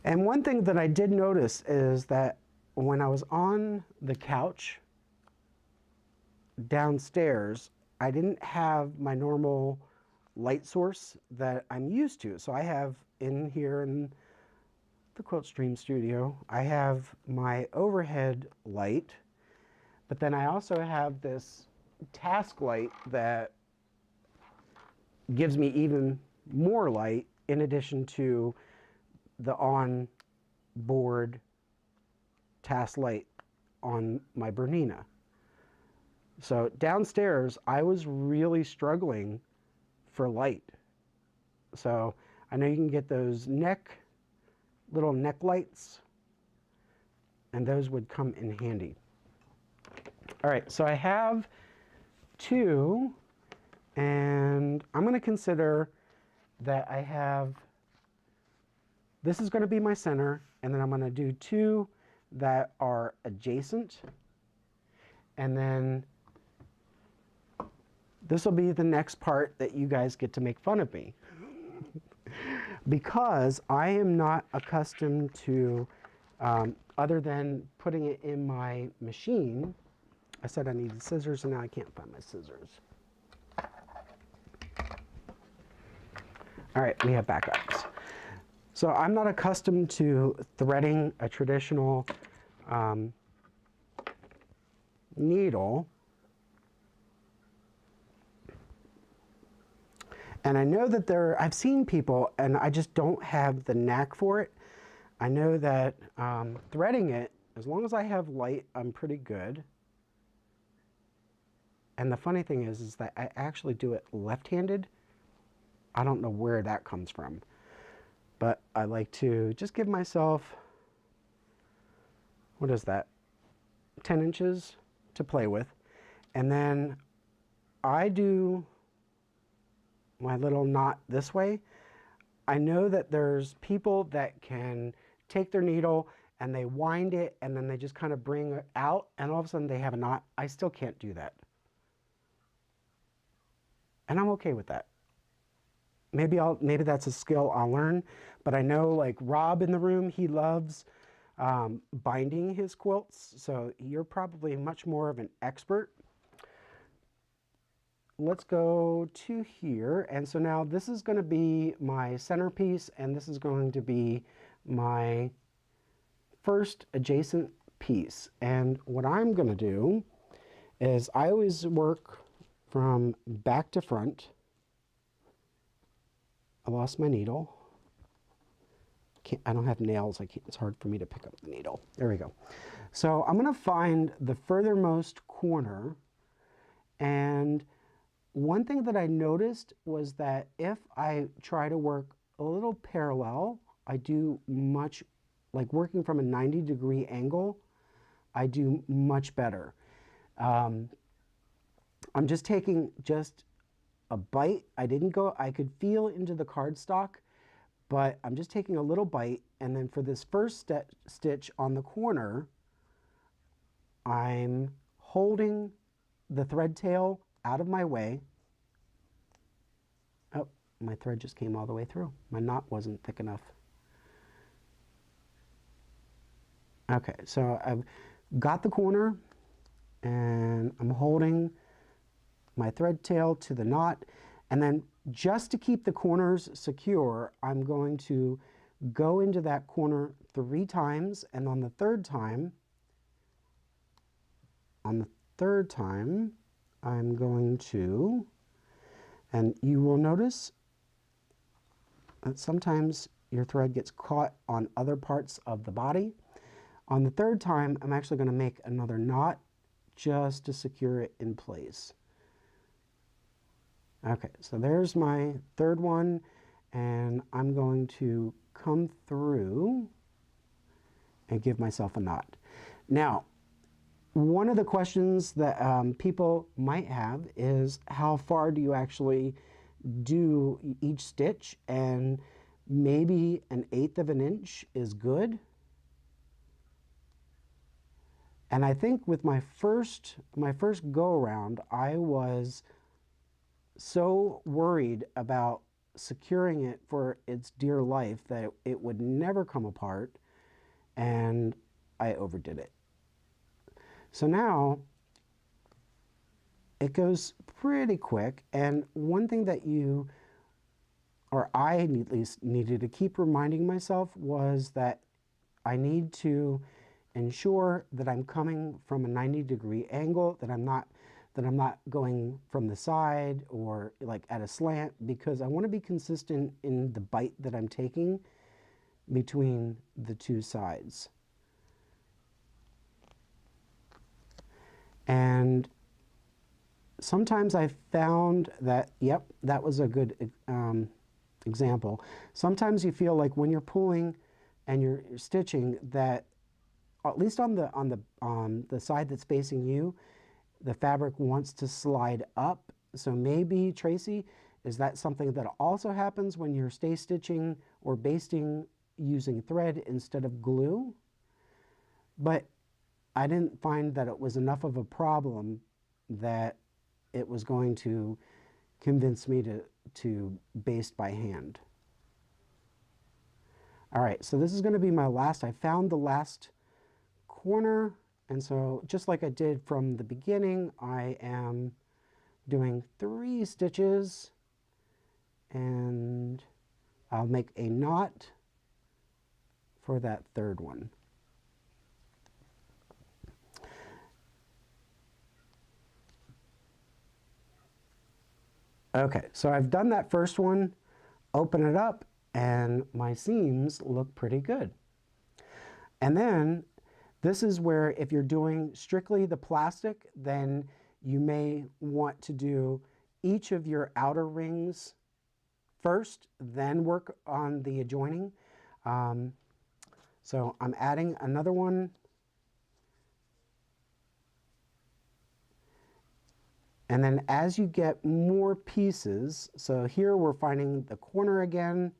Speaker 1: And one thing that I did notice is that when I was on the couch downstairs, I didn't have my normal light source that I'm used to. So I have in here in the Quilt Stream Studio, I have my overhead light, but then I also have this task light that gives me even more light in addition to the on-board task light on my Bernina. So downstairs, I was really struggling for light. So I know you can get those little neck lights, and those would come in handy. All right, so I have 2, and I'm going to consider that I have, this is going to be my center, and then I'm going to do 2 that are adjacent, and then this will be the next part that you guys get to make fun of me. Because I am not accustomed to, other than putting it in my machine, I said I needed scissors and now I can't find my scissors. All right, we have backups. So I'm not accustomed to threading a traditional needle. And I know that I've seen people, and I just don't have the knack for it. I know that threading it, as long as I have light, I'm pretty good. And the funny thing is that I actually do it left-handed. I don't know where that comes from. But I like to just give myself, what is that, 10 inches to play with. And then I do my little knot this way. I know that there's people that can take their needle and they wind it and then they just kind of bring it out and all of a sudden they have a knot. I still can't do that. And I'm okay with that. Maybe that's a skill I'll learn, but I know like Rob in the room, he loves binding his quilts, so you're probably much more of an expert. Let's go to here, and so now this is going to be my centerpiece, and this is going to be my first adjacent piece. And what I'm going to do is I always work from back to front. I lost my needle. I don't have nails. It's hard for me to pick up the needle. There we go. So I'm going to find the furthermost corner. And one thing that I noticed was that if I try to work a little parallel, I do much, like working from a 90-degree angle, I do much better. I'm just taking a bite. I could feel into the cardstock, but I'm just taking a little bite, and then for this first stitch on the corner, I'm holding the thread tail out of my way. Oh, my thread just came all the way through. My knot wasn't thick enough. Okay, so I've got the corner, and I'm holding my thread tail to the knot, and then just to keep the corners secure, I'm going to go into that corner 3 times, and on the third time, I'm going to, and you will notice that sometimes your thread gets caught on other parts of the body. On the third time, I'm actually going to make another knot just to secure it in place. Okay, so there's my third one, and I'm going to come through and give myself a knot. Now, one of the questions that people might have is how far do you actually do each stitch, and maybe 1/8 of an inch is good. And I think with my first go around, I was so worried about securing it for its dear life that it would never come apart, and I overdid it. So now it goes pretty quick, and one thing that I at least needed to keep reminding myself was that I need to ensure that I'm coming from a 90-degree angle, that I'm not going from the side or like at a slant, because I want to be consistent in the bite that I'm taking between the 2 sides. And sometimes I found that, yep, that was a good example. Sometimes you feel like when you're pulling and you're stitching that, at least on the side that's facing you, the fabric wants to slide up. So maybe, Tracy, is that something that also happens when you're stay stitching or basting using thread instead of glue? But I didn't find that it was enough of a problem that it was going to convince me to baste by hand. All right, so this is going to be my last. I found the last corner, And so just like I did from the beginning, I am doing 3 stitches, and I'll make a knot for that third one. Okay, so I've done that first one, open it up, and my seams look pretty good. And then this is where if you're doing strictly the plastic, then you may want to do each of your outer rings first, then work on the adjoining. So I'm adding another one. And then as you get more pieces, so here we're finding the corner again.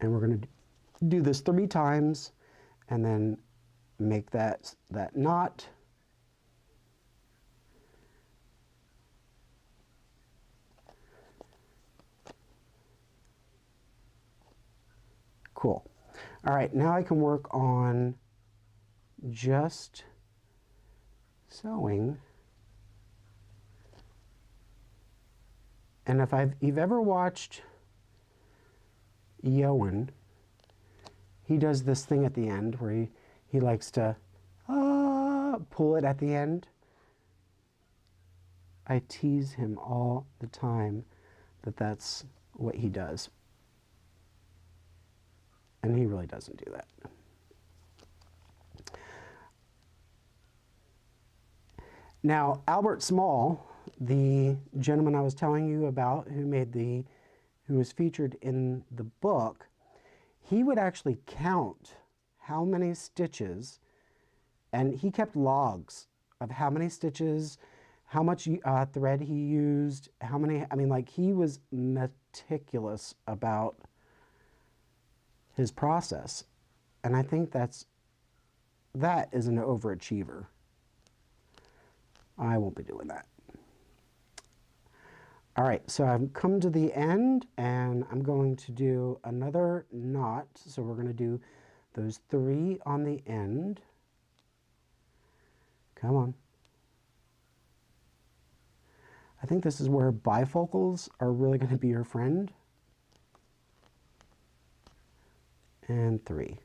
Speaker 1: And we're going to do this 3 times and then make that knot. Cool. All right, now I can work on just sewing. And if you've ever watched Yoan, he does this thing at the end where he likes to pull it at the end. I tease him all the time that that's what he does. And he really doesn't do that. Now, Albert Small, the gentleman I was telling you about who was featured in the book, he would actually count how many stitches, and he kept logs of how many stitches, how much thread he used, how many, I mean, like, he was meticulous about his process. And I think that is an overachiever. I won't be doing that. All right, so I've come to the end, and I'm going to do another knot. So we're going to do those 3 on the end. Come on. I think this is where bifocals are really going to be your friend. And 3.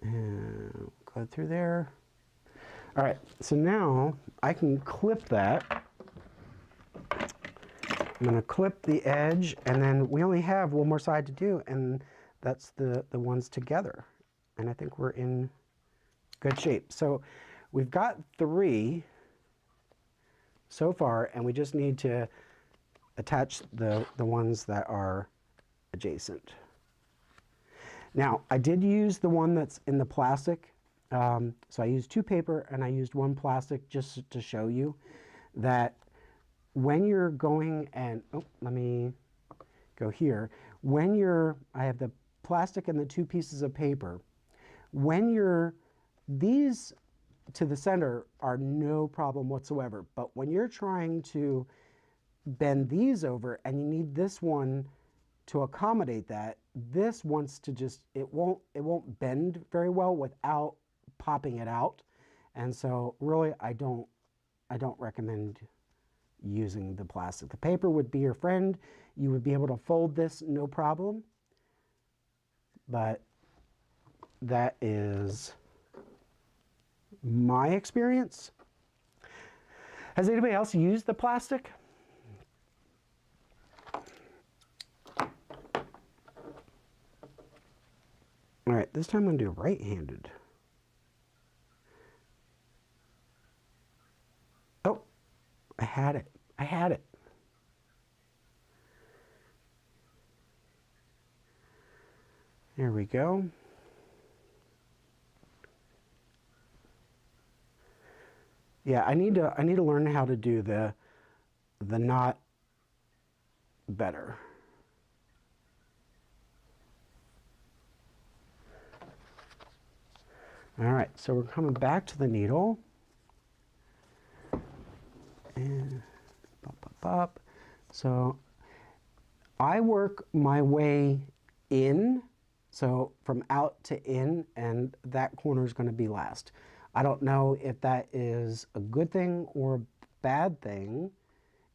Speaker 1: And go through there. All right, so now I can clip that. I'm going to clip the edge, and then we only have one more side to do, and that's the ones together. And I think we're in good shape. So we've got 3 so far, and we just need to attach the ones that are adjacent. Now, I did use the one that's in the plastic. So I used 2 paper and I used 1 plastic just to show you that when you're going and, oh, let me go here. I have the plastic and the 2 pieces of paper. These to the center are no problem whatsoever. But when you're trying to bend these over and you need this one to accommodate that, this wants to just, it won't bend very well without popping it out. And so really I don't recommend using the plastic. The paper would be your friend. You would be able to fold this no problem. But that is my experience. Has anybody else used the plastic? All right, this time I'm going to do right-handed. Oh, I had it. I had it. There we go. Yeah, I need to learn how to do the knot better. All right, so we're coming back to the needle. And pop, pop, pop. So I work my way in, so from out to in, and that corner is going to be last. I don't know if that is a good thing or a bad thing.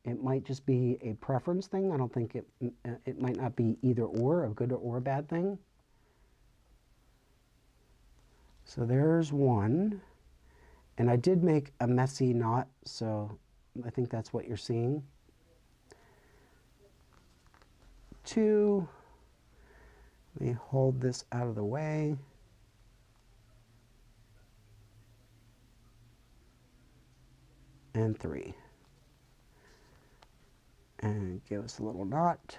Speaker 1: It might just be a preference thing. I don't think it might not be either or, a good or a bad thing. So there's one. And I did make a messy knot, so I think that's what you're seeing. 2. Let me hold this out of the way. And 3. And give us a little knot.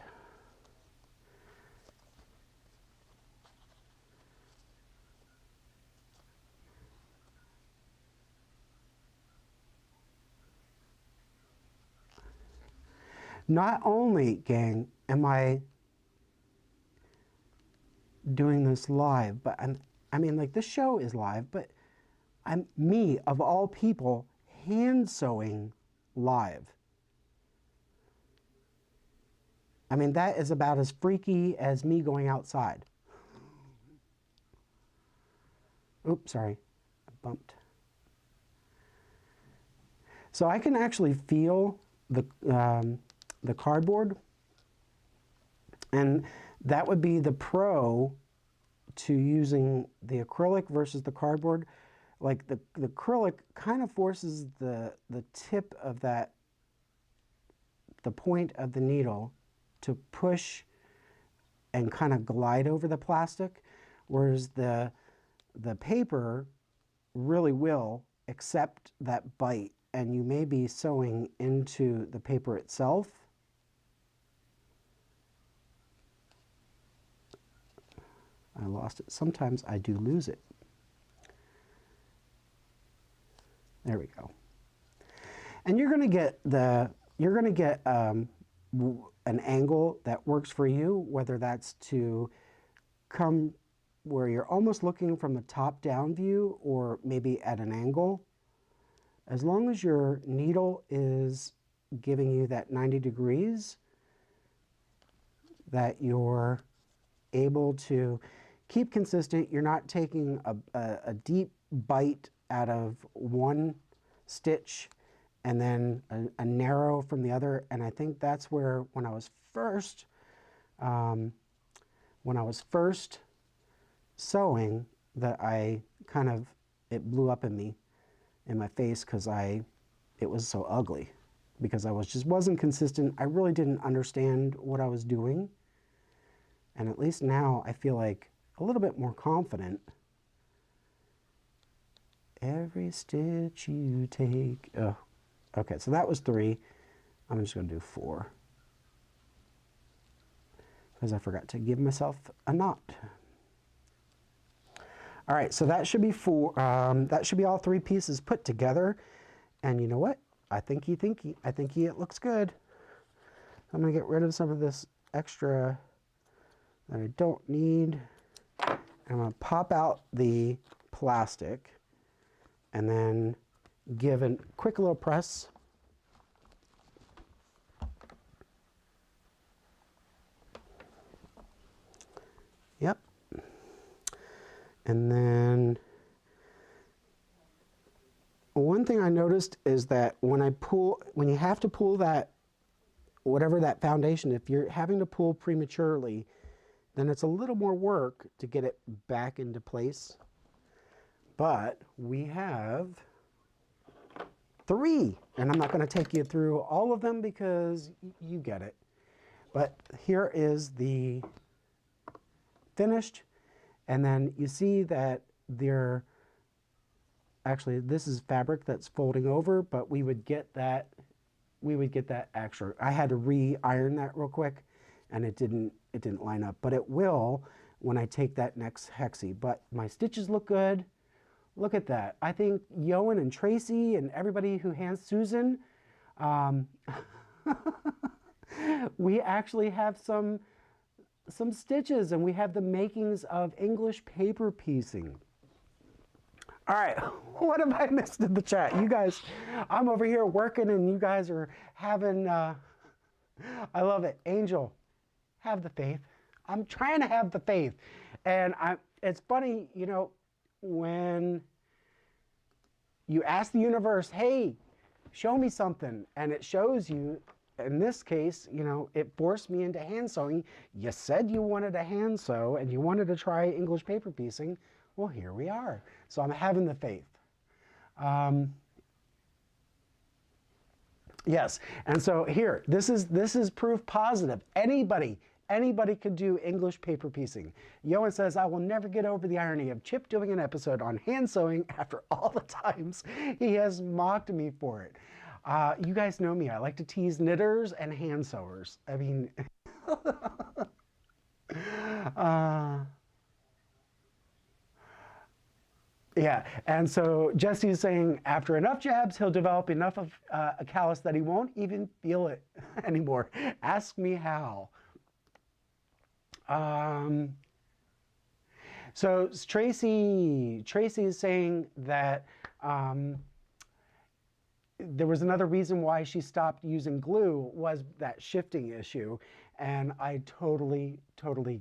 Speaker 1: Not only, gang, am I doing this live, but I mean, like, this show is live, but I'm me, of all people, hand sewing live. I mean, that is about as freaky as me going outside. Oops, sorry, I bumped. So I can actually feel the cardboard, and that would be the pro to using the acrylic versus the cardboard. Like the acrylic kind of forces the tip of the point of the needle to push and kind of glide over the plastic, whereas the paper really will accept that bite, and you may be sewing into the paper itself. I lost it. Sometimes I do lose it. There we go. And you're going to get an angle that works for you, whether that's to come where you're almost looking from the top down view or maybe at an angle. As long as your needle is giving you that 90 degrees, that you're able to keep consistent. You're not taking a deep bite out of one stitch and then a narrow from the other. And I think that's where, when I was first sewing, that I kind of, it blew up in my face, because it was so ugly, because I wasn't consistent. I really didn't understand what I was doing. And at least now I feel like a little bit more confident. Every stitch you take. Oh, okay, so that was 3. I'm just going to do 4, because I forgot to give myself a knot. All right, so that should be 4. That should be all 3 pieces put together. And you know what? I think it looks good. I'm going to get rid of some of this extra that I don't need. I'm going to pop out the plastic and then give a quick little press. Yep. And then one thing I noticed is that when you have to pull that, whatever that foundation, if you're having to pull prematurely, then it's a little more work to get it back into place. But we have 3, and I'm not going to take you through all of them because you get it. But here is the finished, and then you see that actually this is fabric that's folding over, but we would get that extra. I had to re-iron that real quick, and it didn't line up, but it will when I take that next hexi. But my stitches look good. Look at that. I think Yoan and Tracy and everybody who hands Susan, we actually have some stitches, and we have the makings of English paper piecing. All right, what have I missed in the chat? You guys, I'm over here working and you guys are having, I love it. Angel, have the faith. I'm trying to have the faith. And it's funny, you know, when you ask the universe, hey, show me something, and it shows you, in this case, you know, it forced me into hand sewing. You said you wanted to hand sew and you wanted to try English paper piecing. Well, here we are. So I'm having the faith. Yes, and so here, this is proof positive. Anybody could do English paper piecing. Johan says, I will never get over the irony of Chip doing an episode on hand sewing after all the times he has mocked me for it. You guys know me. I like to tease knitters and hand sewers. I mean, yeah, and so Jesse is saying after enough jabs, he'll develop enough of a callus that he won't even feel it anymore. Ask me how. So Tracy is saying that there was another reason why she stopped using glue was that shifting issue, and I totally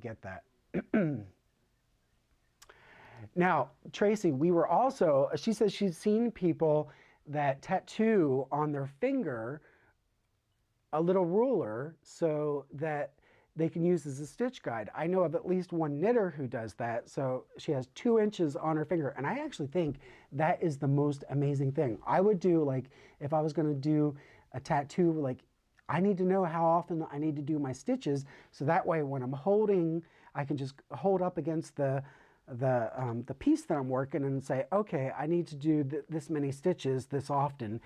Speaker 1: get that. Now, Tracy, we were also, she says she's seen people that tattoo on their finger a little ruler so that they can use as a stitch guide. I know of at least one knitter who does that. So she has 2 inches on her finger. And I actually think that is the most amazing thing. I would do, like, if I was going to do a tattoo, like, I need to know how often I need to do my stitches. So that way when I'm holding, I can just hold up against the piece that I'm working and say, okay, I need to do this many stitches this often.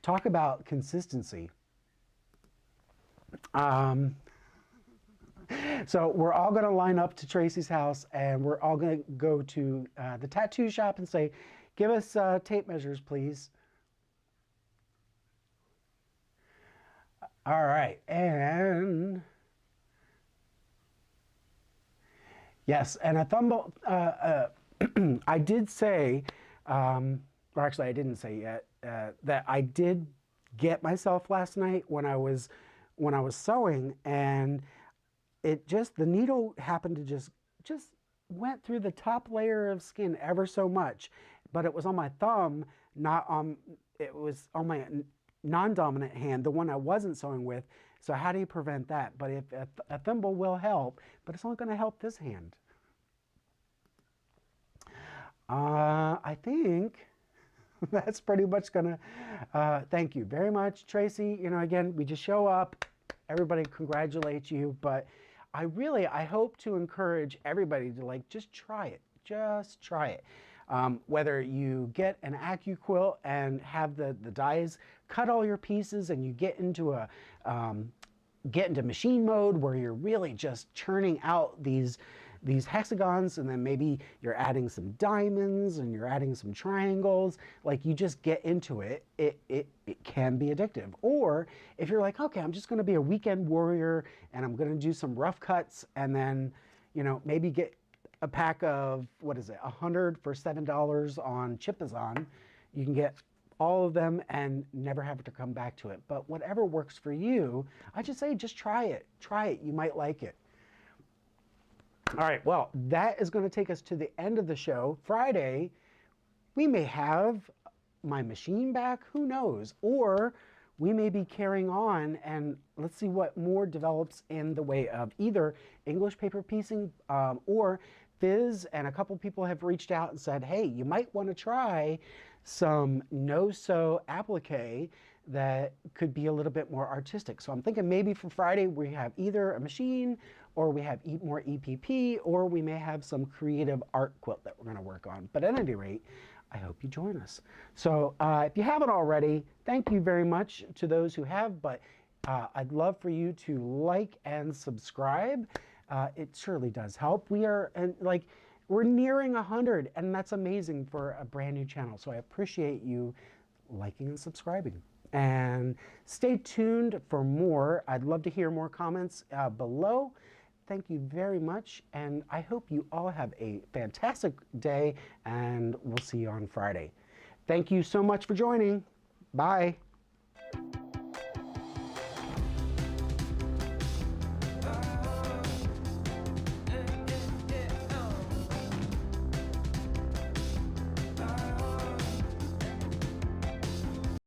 Speaker 1: Talk about consistency. So we're all going to line up to Tracy's house and we're all going to go to the tattoo shop and say, give us tape measures, please. All right, and yes, and a thumb, I did say, or actually I didn't say yet, that I did get myself last night when I was sewing, and it just, the needle happened to just went through the top layer of skin ever so much, but it was on my thumb, not on, it was on my non-dominant hand, the one I wasn't sewing with. So how do you prevent that? But if a thimble will help, but it's only going to help this hand. I think that's pretty much gonna, thank you very much, Tracy. You know, again, we just show up, everybody congratulates you, but I hope to encourage everybody to, like, just try it. Whether you get an AccuQuilt and have the dies cut all your pieces and you get into machine mode where you're really just churning out these hexagons, and then maybe you're adding some diamonds and you're adding some triangles, like you just get into it, it can be addictive. Or if you're like, okay, I'm just going to be a weekend warrior and I'm going to do some rough cuts, and then, you know, maybe get a pack of, what is it, 100 for $7 on Chipazon. You can get all of them and never have to come back to it. But whatever works for you, I just say, just try it. You might like it. All right, well, that is going to take us to the end of the show. Friday, we may have my machine back, who knows? Or we may be carrying on, and let's see what more develops in the way of either English paper piecing or Fizz, and a couple people have reached out and said, hey, you might want to try some no-sew applique that could be a little bit more artistic. So I'm thinking maybe for Friday we have either a machine, or we have more EPP, or we may have some creative art quilt that we're going to work on. But at any rate, I hope you join us. So if you haven't already, thank you very much to those who have, but I'd love for you to like and subscribe. It surely does help. We're nearing 100, and that's amazing for a brand new channel. So I appreciate you liking and subscribing. And stay tuned for more. I'd love to hear more comments below. thank you very much, and I hope you all have a fantastic day, and we'll see you on Friday. Thank you so much for joining. Bye.